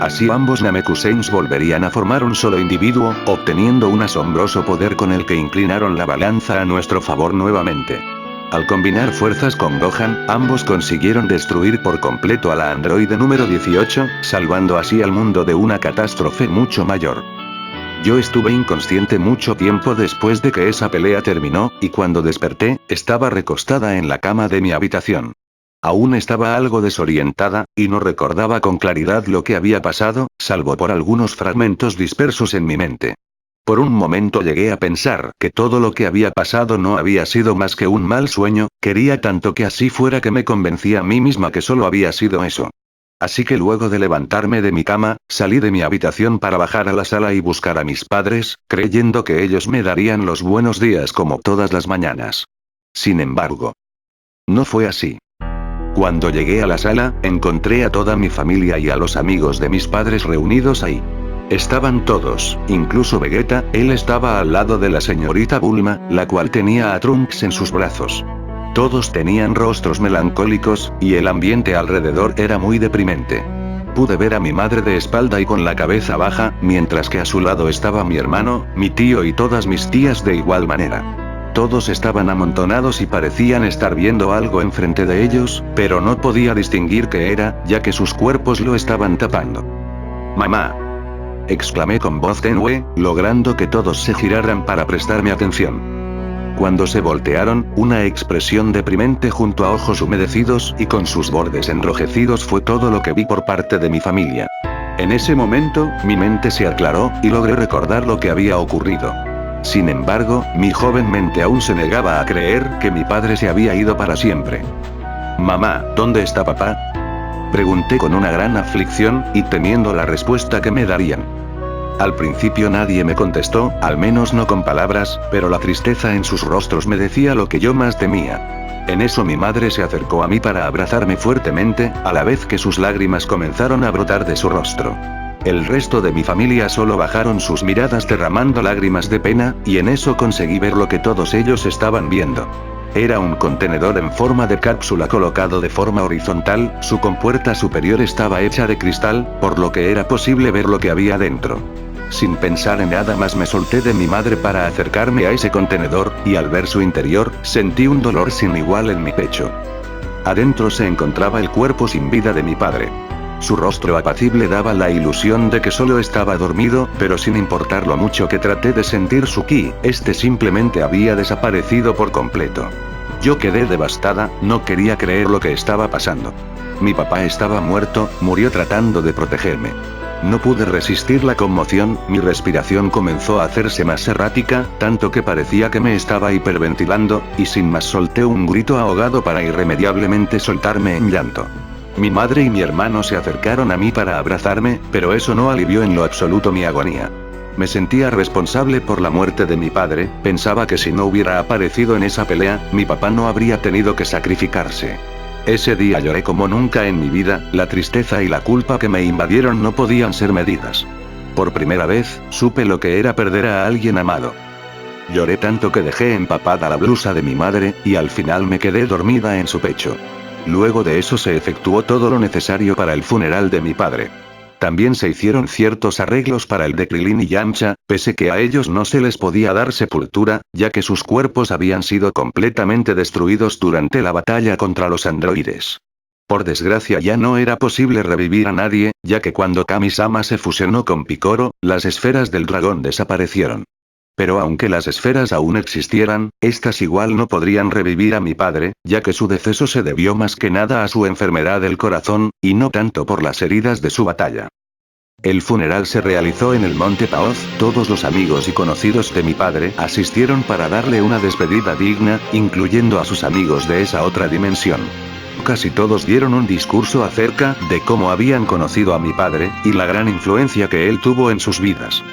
Así ambos Namekuseins volverían a formar un solo individuo, obteniendo un asombroso poder con el que inclinaron la balanza a nuestro favor nuevamente. Al combinar fuerzas con Gohan, ambos consiguieron destruir por completo a la androide número 18, salvando así al mundo de una catástrofe mucho mayor. Yo estuve inconsciente mucho tiempo después de que esa pelea terminó, y cuando desperté, estaba recostada en la cama de mi habitación. Aún estaba algo desorientada, y no recordaba con claridad lo que había pasado, salvo por algunos fragmentos dispersos en mi mente. Por un momento llegué a pensar que todo lo que había pasado no había sido más que un mal sueño, quería tanto que así fuera que me convencí a mí misma que solo había sido eso. Así que luego de levantarme de mi cama, salí de mi habitación para bajar a la sala y buscar a mis padres, creyendo que ellos me darían los buenos días como todas las mañanas. Sin embargo, no fue así. Cuando llegué a la sala, encontré a toda mi familia y a los amigos de mis padres reunidos ahí. Estaban todos, incluso Vegeta, él estaba al lado de la señorita Bulma, la cual tenía a Trunks en sus brazos. Todos tenían rostros melancólicos, y el ambiente alrededor era muy deprimente. Pude ver a mi madre de espalda y con la cabeza baja, mientras que a su lado estaba mi hermano, mi tío y todas mis tías de igual manera. Todos estaban amontonados y parecían estar viendo algo enfrente de ellos, pero no podía distinguir qué era, ya que sus cuerpos lo estaban tapando. ¡Mamá!, exclamé con voz tenue, logrando que todos se giraran para prestarme atención. Cuando se voltearon, una expresión deprimente junto a ojos humedecidos y con sus bordes enrojecidos fue todo lo que vi por parte de mi familia. En ese momento, mi mente se aclaró, y logré recordar lo que había ocurrido. Sin embargo, mi joven mente aún se negaba a creer que mi padre se había ido para siempre. «Mamá, ¿dónde está papá?», pregunté con una gran aflicción, y temiendo la respuesta que me darían. Al principio nadie me contestó, al menos no con palabras, pero la tristeza en sus rostros me decía lo que yo más temía. En eso mi madre se acercó a mí para abrazarme fuertemente, a la vez que sus lágrimas comenzaron a brotar de su rostro. El resto de mi familia solo bajaron sus miradas derramando lágrimas de pena, y en eso conseguí ver lo que todos ellos estaban viendo. Era un contenedor en forma de cápsula colocado de forma horizontal, su compuerta superior estaba hecha de cristal, por lo que era posible ver lo que había dentro. Sin pensar en nada más me solté de mi madre para acercarme a ese contenedor, y al ver su interior, sentí un dolor sin igual en mi pecho. Adentro se encontraba el cuerpo sin vida de mi padre. Su rostro apacible daba la ilusión de que solo estaba dormido, pero sin importar lo mucho que traté de sentir su ki, este simplemente había desaparecido por completo. Yo quedé devastada, no quería creer lo que estaba pasando. Mi papá estaba muerto, murió tratando de protegerme. No pude resistir la conmoción, mi respiración comenzó a hacerse más errática, tanto que parecía que me estaba hiperventilando, y sin más solté un grito ahogado para irremediablemente soltarme en llanto. Mi madre y mi hermano se acercaron a mí para abrazarme, pero eso no alivió en lo absoluto mi agonía. Me sentía responsable por la muerte de mi padre, pensaba que si no hubiera aparecido en esa pelea, mi papá no habría tenido que sacrificarse. Ese día lloré como nunca en mi vida, la tristeza y la culpa que me invadieron no podían ser medidas. Por primera vez, supe lo que era perder a alguien amado. Lloré tanto que dejé empapada la blusa de mi madre, y al final me quedé dormida en su pecho. Luego de eso se efectuó todo lo necesario para el funeral de mi padre. También se hicieron ciertos arreglos para el de Krilin y Yamcha, pese que a ellos no se les podía dar sepultura, ya que sus cuerpos habían sido completamente destruidos durante la batalla contra los androides. Por desgracia ya no era posible revivir a nadie, ya que cuando Kami-sama se fusionó con Picoro, las esferas del dragón desaparecieron. Pero aunque las esferas aún existieran, estas igual no podrían revivir a mi padre, ya que su deceso se debió más que nada a su enfermedad del corazón, y no tanto por las heridas de su batalla. El funeral se realizó en el Monte Paoz, todos los amigos y conocidos de mi padre asistieron para darle una despedida digna, incluyendo a sus amigos de esa otra dimensión. Casi todos dieron un discurso acerca de cómo habían conocido a mi padre, y la gran influencia que él tuvo en sus vidas.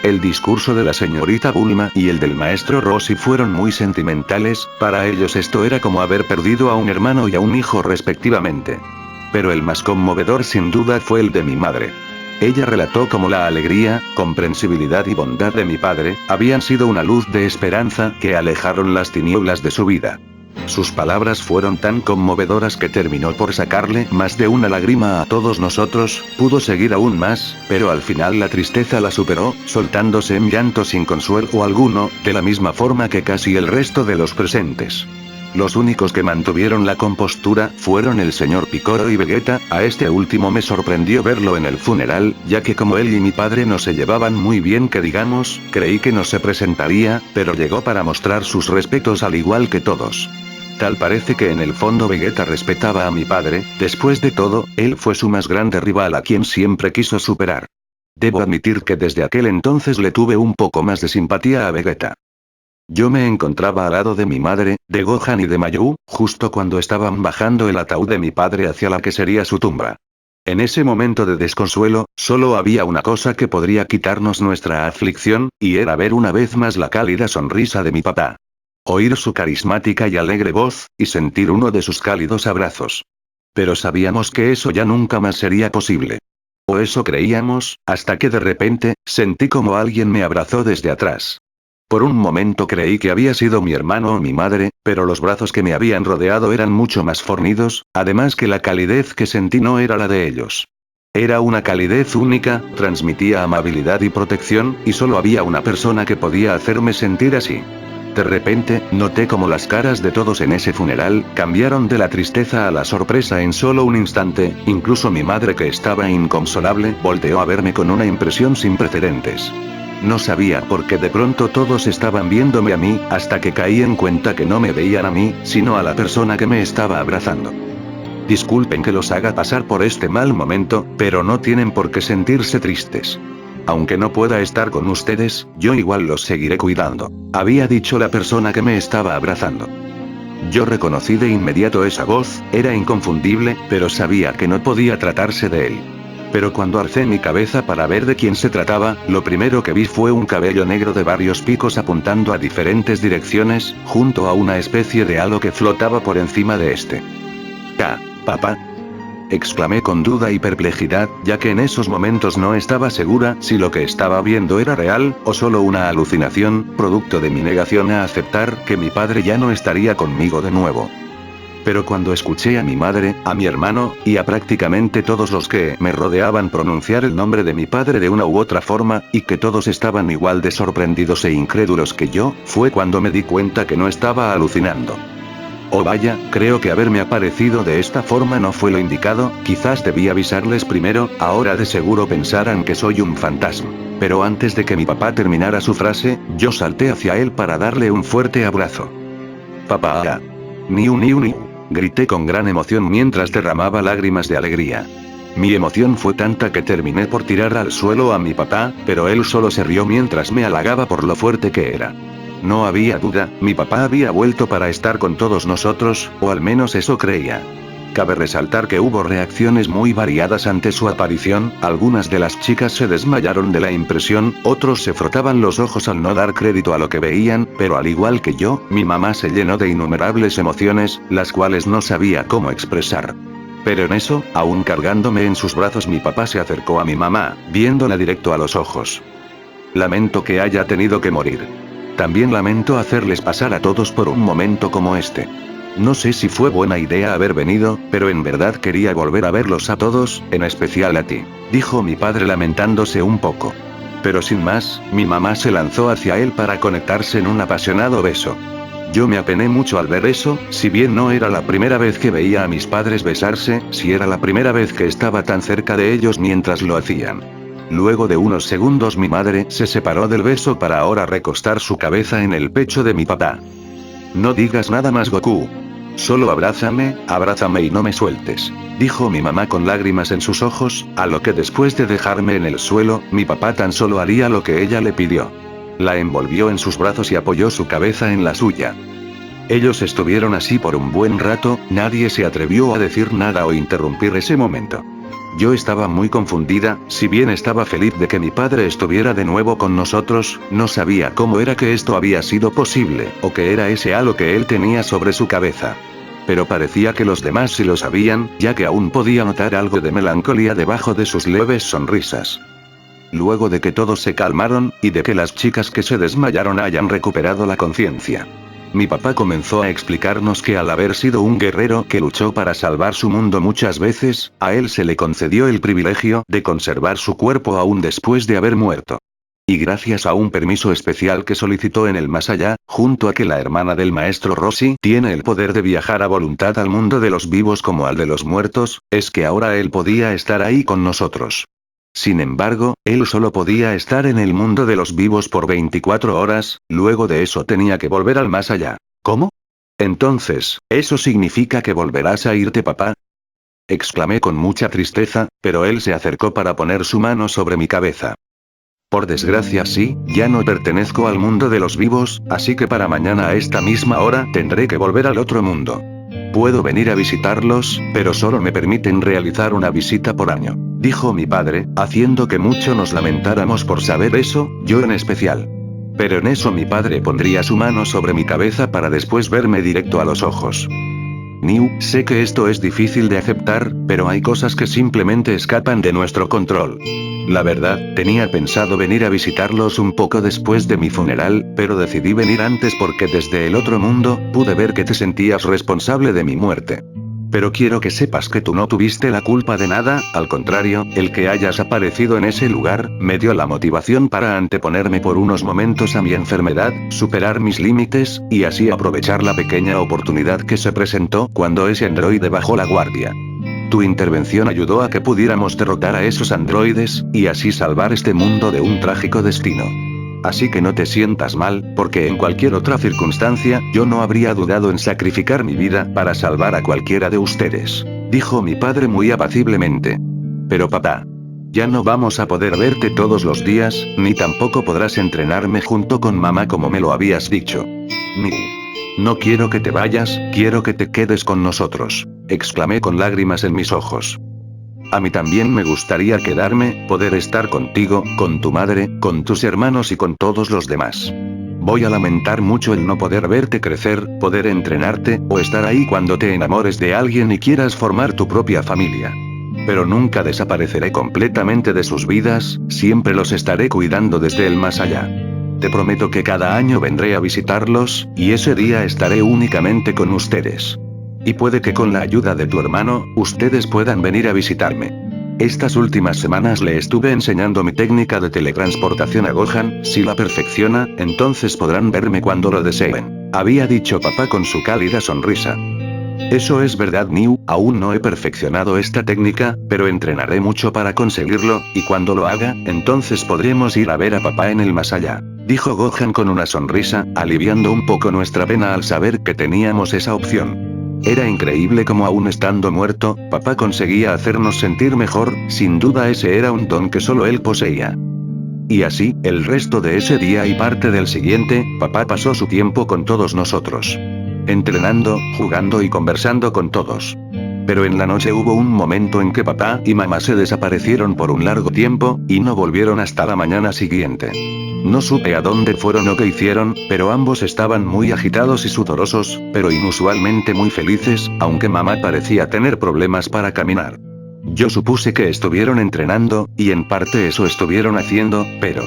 El discurso de la señorita Bulma y el del maestro Rossi fueron muy sentimentales, para ellos esto era como haber perdido a un hermano y a un hijo respectivamente. Pero el más conmovedor sin duda fue el de mi madre. Ella relató cómo la alegría, comprensibilidad y bondad de mi padre, habían sido una luz de esperanza que alejaron las tinieblas de su vida. Sus palabras fueron tan conmovedoras que terminó por sacarle más de una lágrima a todos nosotros, pudo seguir aún más, pero al final la tristeza la superó, soltándose en llanto sin consuelo alguno, de la misma forma que casi el resto de los presentes. Los únicos que mantuvieron la compostura fueron el señor Picoro y Vegeta. A este último me sorprendió verlo en el funeral, ya que como él y mi padre no se llevaban muy bien que digamos, creí que no se presentaría, pero llegó para mostrar sus respetos al igual que todos. Tal parece que en el fondo Vegeta respetaba a mi padre, después de todo, él fue su más grande rival a quien siempre quiso superar. Debo admitir que desde aquel entonces le tuve un poco más de simpatía a Vegeta. Yo me encontraba al lado de mi madre, de Gohan y de Mayu, justo cuando estaban bajando el ataúd de mi padre hacia la que sería su tumba. En ese momento de desconsuelo, solo había una cosa que podría quitarnos nuestra aflicción, y era ver una vez más la cálida sonrisa de mi papá. Oír su carismática y alegre voz, y sentir uno de sus cálidos abrazos. Pero sabíamos que eso ya nunca más sería posible. O eso creíamos, hasta que de repente, sentí como alguien me abrazó desde atrás. Por un momento creí que había sido mi hermano o mi madre, pero los brazos que me habían rodeado eran mucho más fornidos, además que la calidez que sentí no era la de ellos. Era una calidez única, transmitía amabilidad y protección, y solo había una persona que podía hacerme sentir así. De repente, noté como las caras de todos en ese funeral, cambiaron de la tristeza a la sorpresa en solo un instante, incluso mi madre que estaba inconsolable, volteó a verme con una impresión sin precedentes. No sabía por qué de pronto todos estaban viéndome a mí, hasta que caí en cuenta que no me veían a mí, sino a la persona que me estaba abrazando. Disculpen que los haga pasar por este mal momento, pero no tienen por qué sentirse tristes. Aunque no pueda estar con ustedes, yo igual los seguiré cuidando, había dicho la persona que me estaba abrazando. Yo reconocí de inmediato esa voz, era inconfundible, pero sabía que no podía tratarse de él. Pero cuando alcé mi cabeza para ver de quién se trataba, lo primero que vi fue un cabello negro de varios picos apuntando a diferentes direcciones, junto a una especie de halo que flotaba por encima de este. «¡Ah, papá!», exclamé con duda y perplejidad, ya que en esos momentos no estaba segura si lo que estaba viendo era real, o solo una alucinación, producto de mi negación a aceptar que mi padre ya no estaría conmigo de nuevo. Pero cuando escuché a mi madre, a mi hermano, y a prácticamente todos los que me rodeaban pronunciar el nombre de mi padre de una u otra forma, y que todos estaban igual de sorprendidos e incrédulos que yo, fue cuando me di cuenta que no estaba alucinando. Oh vaya, creo que haberme aparecido de esta forma no fue lo indicado, quizás debí avisarles primero, ahora de seguro pensarán que soy un fantasma. Pero antes de que mi papá terminara su frase, yo salté hacia él para darle un fuerte abrazo. «Papá. Niu niu niu», grité con gran emoción mientras derramaba lágrimas de alegría. Mi emoción fue tanta que terminé por tirar al suelo a mi papá, pero él solo se rió mientras me halagaba por lo fuerte que era. No había duda, mi papá había vuelto para estar con todos nosotros, o al menos eso creía. Cabe resaltar que hubo reacciones muy variadas ante su aparición, algunas de las chicas se desmayaron de la impresión, otros se frotaban los ojos al no dar crédito a lo que veían, pero al igual que yo, mi mamá se llenó de innumerables emociones, las cuales no sabía cómo expresar. Pero en eso, aún cargándome en sus brazos, mi papá se acercó a mi mamá, viéndola directo a los ojos. «Lamento que haya tenido que morir. También lamento hacerles pasar a todos por un momento como este. No sé si fue buena idea haber venido, pero en verdad quería volver a verlos a todos, en especial a ti», dijo mi padre lamentándose un poco. Pero sin más, mi mamá se lanzó hacia él para conectarse en un apasionado beso. Yo me apené mucho al ver eso, si bien no era la primera vez que veía a mis padres besarse, sí era la primera vez que estaba tan cerca de ellos mientras lo hacían. Luego de unos segundos mi madre se separó del beso para ahora recostar su cabeza en el pecho de mi papá. «No digas nada más, Goku. Solo abrázame y no me sueltes», dijo mi mamá con lágrimas en sus ojos, a lo que después de dejarme en el suelo, mi papá tan solo haría lo que ella le pidió. La envolvió en sus brazos y apoyó su cabeza en la suya. Ellos estuvieron así por un buen rato, nadie se atrevió a decir nada o interrumpir ese momento. Yo estaba muy confundida, si bien estaba feliz de que mi padre estuviera de nuevo con nosotros, no sabía cómo era que esto había sido posible, o qué era ese halo que él tenía sobre su cabeza. Pero parecía que los demás sí lo sabían, ya que aún podía notar algo de melancolía debajo de sus leves sonrisas. Luego de que todos se calmaron, y de que las chicas que se desmayaron hayan recuperado la conciencia, mi papá comenzó a explicarnos que al haber sido un guerrero que luchó para salvar su mundo muchas veces, a él se le concedió el privilegio de conservar su cuerpo aún después de haber muerto. Y gracias a un permiso especial que solicitó en el más allá, junto a que la hermana del maestro Rossi tiene el poder de viajar a voluntad al mundo de los vivos como al de los muertos, es que ahora él podía estar ahí con nosotros. Sin embargo, él solo podía estar en el mundo de los vivos por 24 horas, luego de eso tenía que volver al más allá. ¿Cómo? Entonces, ¿eso significa que volverás a irte, papá? Exclamé con mucha tristeza, pero él se acercó para poner su mano sobre mi cabeza. Por desgracia sí, ya no pertenezco al mundo de los vivos, así que para mañana a esta misma hora tendré que volver al otro mundo. Puedo venir a visitarlos, pero solo me permiten realizar una visita por año, dijo mi padre, haciendo que mucho nos lamentáramos por saber eso, yo en especial. Pero en eso mi padre pondría su mano sobre mi cabeza para después verme directo a los ojos. Niu, sé que esto es difícil de aceptar, pero hay cosas que simplemente escapan de nuestro control. La verdad, tenía pensado venir a visitarlos un poco después de mi funeral, pero decidí venir antes porque desde el otro mundo, pude ver que te sentías responsable de mi muerte. Pero quiero que sepas que tú no tuviste la culpa de nada, al contrario, el que hayas aparecido en ese lugar, me dio la motivación para anteponerme por unos momentos a mi enfermedad, superar mis límites, y así aprovechar la pequeña oportunidad que se presentó cuando ese androide bajó la guardia. Tu intervención ayudó a que pudiéramos derrotar a esos androides, y así salvar este mundo de un trágico destino. Así que no te sientas mal, porque en cualquier otra circunstancia, yo no habría dudado en sacrificar mi vida para salvar a cualquiera de ustedes, dijo mi padre muy apaciblemente. Pero papá, ya no vamos a poder verte todos los días, ni tampoco podrás entrenarme junto con mamá como me lo habías dicho. No quiero que te vayas, quiero que te quedes con nosotros, exclamé con lágrimas en mis ojos. A mí también me gustaría quedarme, poder estar contigo, con tu madre, con tus hermanos y con todos los demás. Voy a lamentar mucho el no poder verte crecer, poder entrenarte, o estar ahí cuando te enamores de alguien y quieras formar tu propia familia. Pero nunca desapareceré completamente de sus vidas, siempre los estaré cuidando desde el más allá. Te prometo que cada año vendré a visitarlos, y ese día estaré únicamente con ustedes. Y puede que con la ayuda de tu hermano, ustedes puedan venir a visitarme. Estas últimas semanas le estuve enseñando mi técnica de teletransportación a Gohan, si la perfecciona, entonces podrán verme cuando lo deseen, había dicho papá con su cálida sonrisa. Eso es verdad, Niu, aún no he perfeccionado esta técnica, pero entrenaré mucho para conseguirlo, y cuando lo haga, entonces podremos ir a ver a papá en el más allá, dijo Gohan con una sonrisa, aliviando un poco nuestra pena al saber que teníamos esa opción. Era increíble cómo aún estando muerto, papá conseguía hacernos sentir mejor, sin duda ese era un don que solo él poseía. Y así, el resto de ese día y parte del siguiente, papá pasó su tiempo con todos nosotros. Entrenando, jugando y conversando con todos. Pero en la noche hubo un momento en que papá y mamá se desaparecieron por un largo tiempo, y no volvieron hasta la mañana siguiente. No supe a dónde fueron o qué hicieron, pero ambos estaban muy agitados y sudorosos, pero inusualmente muy felices, aunque mamá parecía tener problemas para caminar. Yo supuse que estuvieron entrenando, y en parte eso estuvieron haciendo, pero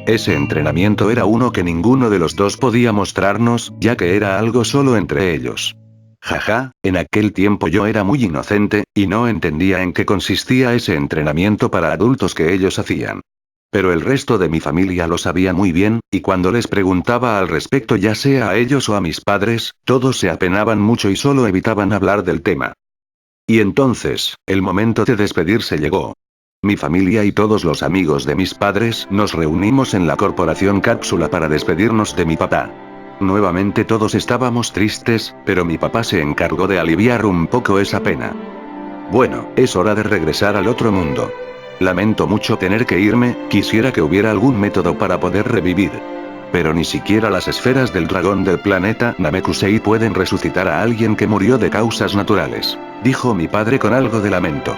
ese entrenamiento era uno que ninguno de los dos podía mostrarnos, ya que era algo solo entre ellos. Jaja, en aquel tiempo yo era muy inocente, y no entendía en qué consistía ese entrenamiento para adultos que ellos hacían. Pero el resto de mi familia lo sabía muy bien, y cuando les preguntaba al respecto ya sea a ellos o a mis padres, todos se apenaban mucho y solo evitaban hablar del tema. Y entonces, el momento de despedirse llegó. Mi familia y todos los amigos de mis padres nos reunimos en la corporación Cápsula para despedirnos de mi papá. Nuevamente todos estábamos tristes, pero mi papá se encargó de aliviar un poco esa pena. Bueno, es hora de regresar al otro mundo. Lamento mucho tener que irme, quisiera que hubiera algún método para poder revivir. Pero ni siquiera las esferas del dragón del planeta Namekusei pueden resucitar a alguien que murió de causas naturales, dijo mi padre con algo de lamento.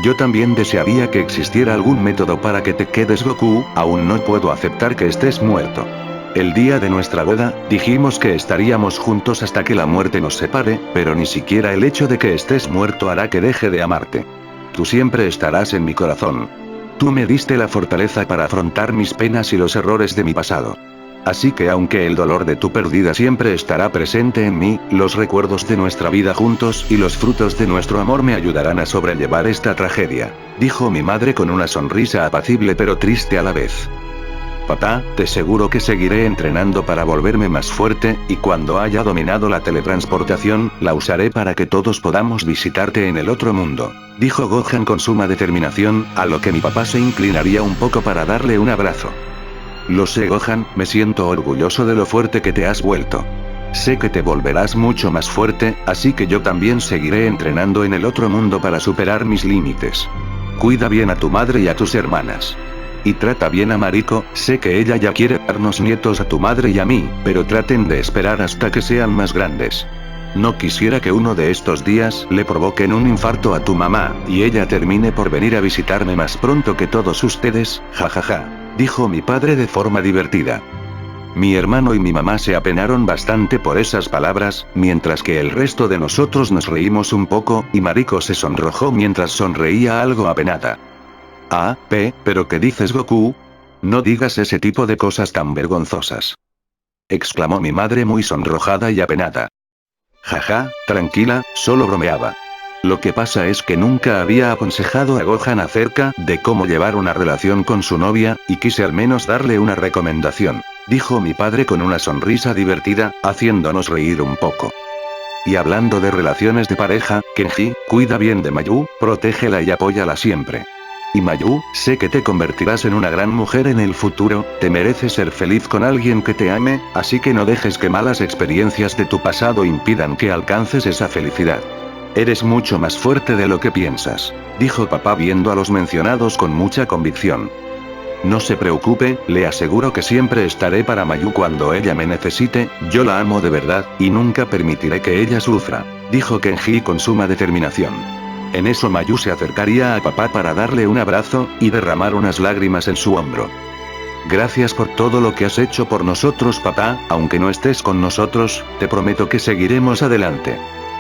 Yo también desearía que existiera algún método para que te quedes Goku, aún no puedo aceptar que estés muerto. El día de nuestra boda, dijimos que estaríamos juntos hasta que la muerte nos separe, pero ni siquiera el hecho de que estés muerto hará que deje de amarte. Tú siempre estarás en mi corazón. Tú me diste la fortaleza para afrontar mis penas y los errores de mi pasado. Así que aunque el dolor de tu pérdida siempre estará presente en mí, los recuerdos de nuestra vida juntos y los frutos de nuestro amor me ayudarán a sobrellevar esta tragedia, dijo mi madre con una sonrisa apacible pero triste a la vez. Papá, te aseguro que seguiré entrenando para volverme más fuerte, y cuando haya dominado la teletransportación, la usaré para que todos podamos visitarte en el otro mundo, dijo Gohan con suma determinación, a lo que mi papá se inclinaría un poco para darle un abrazo. Lo sé Gohan, me siento orgulloso de lo fuerte que te has vuelto. Sé que te volverás mucho más fuerte, así que yo también seguiré entrenando en el otro mundo para superar mis límites. Cuida bien a tu madre y a tus hermanas. Y trata bien a Mariko, sé que ella ya quiere darnos nietos a tu madre y a mí, pero traten de esperar hasta que sean más grandes. No quisiera que uno de estos días le provoquen un infarto a tu mamá, y ella termine por venir a visitarme más pronto que todos ustedes, jajaja, dijo mi padre de forma divertida. Mi hermano y mi mamá se apenaron bastante por esas palabras, mientras que el resto de nosotros nos reímos un poco, y Mariko se sonrojó mientras sonreía algo apenada. ¿Pero qué dices Goku? No digas ese tipo de cosas tan vergonzosas. Exclamó mi madre muy sonrojada y apenada. Jaja, tranquila, solo bromeaba. Lo que pasa es que nunca había aconsejado a Gohan acerca de cómo llevar una relación con su novia, y quise al menos darle una recomendación, dijo mi padre con una sonrisa divertida, haciéndonos reír un poco. Y hablando de relaciones de pareja, Kenji, cuida bien de Mayu, protégela y apóyala siempre. Y Mayu, sé que te convertirás en una gran mujer en el futuro, te mereces ser feliz con alguien que te ame, así que no dejes que malas experiencias de tu pasado impidan que alcances esa felicidad. Eres mucho más fuerte de lo que piensas, dijo papá viendo a los mencionados con mucha convicción. No se preocupe, le aseguro que siempre estaré para Mayu cuando ella me necesite, yo la amo de verdad, y nunca permitiré que ella sufra, dijo Kenji con suma determinación. En eso Mayu se acercaría a papá para darle un abrazo, y derramar unas lágrimas en su hombro. Gracias por todo lo que has hecho por nosotros papá, aunque no estés con nosotros, te prometo que seguiremos adelante.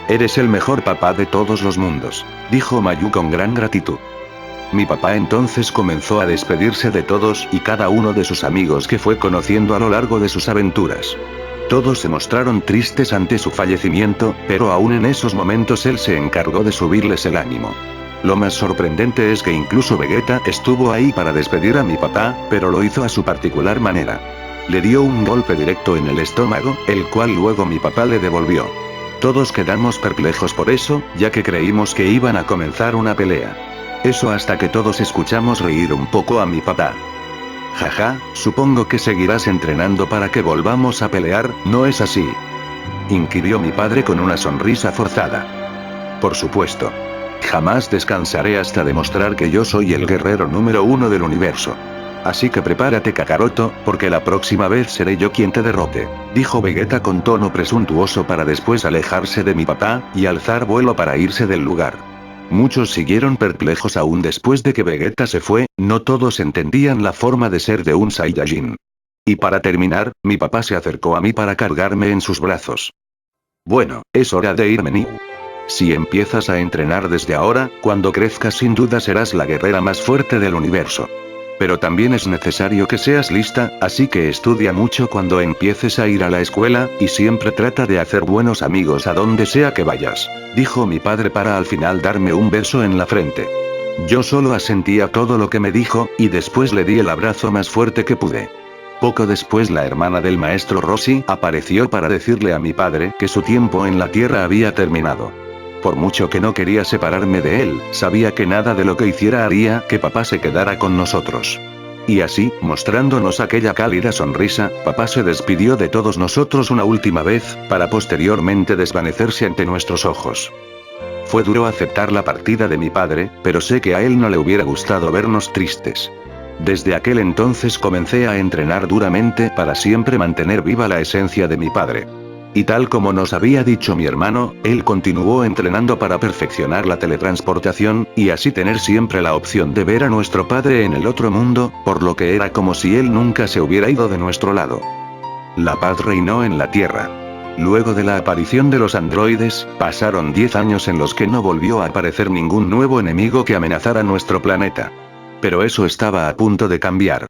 Eres el mejor papá de todos los mundos, dijo Mayu con gran gratitud. Mi papá entonces comenzó a despedirse de todos y cada uno de sus amigos que fue conociendo a lo largo de sus aventuras. Todos se mostraron tristes ante su fallecimiento, pero aún en esos momentos él se encargó de subirles el ánimo. Lo más sorprendente es que incluso Vegeta estuvo ahí para despedir a mi papá, pero lo hizo a su particular manera. Le dio un golpe directo en el estómago, el cual luego mi papá le devolvió. Todos quedamos perplejos por eso, ya que creímos que iban a comenzar una pelea. Eso hasta que todos escuchamos reír un poco a mi papá. Jaja, supongo que seguirás entrenando para que volvamos a pelear, ¿no es así? Inquirió mi padre con una sonrisa forzada. Por supuesto. Jamás descansaré hasta demostrar que yo soy el guerrero número 1 del universo. Así que prepárate Kakaroto, porque la próxima vez seré yo quien te derrote, dijo Vegeta con tono presuntuoso para después alejarse de mi papá, y alzar vuelo para irse del lugar. Muchos siguieron perplejos aún después de que Vegeta se fue, no todos entendían la forma de ser de un Saiyajin. Y para terminar, mi papá se acercó a mí para cargarme en sus brazos. Bueno, es hora de irme Ni. Si empiezas a entrenar desde ahora, cuando crezcas sin duda serás la guerrera más fuerte del universo. Pero también es necesario que seas lista, así que estudia mucho cuando empieces a ir a la escuela, y siempre trata de hacer buenos amigos a donde sea que vayas, dijo mi padre para al final darme un beso en la frente. Yo solo asentí a todo lo que me dijo, y después le di el abrazo más fuerte que pude. Poco después la hermana del maestro Rossi apareció para decirle a mi padre que su tiempo en la Tierra había terminado. Por mucho que no quería separarme de él, sabía que nada de lo que hiciera haría que papá se quedara con nosotros. Y así, mostrándonos aquella cálida sonrisa, papá se despidió de todos nosotros una última vez, para posteriormente desvanecerse ante nuestros ojos. Fue duro aceptar la partida de mi padre, pero sé que a él no le hubiera gustado vernos tristes. Desde aquel entonces comencé a entrenar duramente para siempre mantener viva la esencia de mi padre. Y tal como nos había dicho mi hermano, él continuó entrenando para perfeccionar la teletransportación, y así tener siempre la opción de ver a nuestro padre en el otro mundo, por lo que era como si él nunca se hubiera ido de nuestro lado. La paz reinó en la Tierra. Luego de la aparición de los androides, pasaron 10 años en los que no volvió a aparecer ningún nuevo enemigo que amenazara nuestro planeta. Pero eso estaba a punto de cambiar.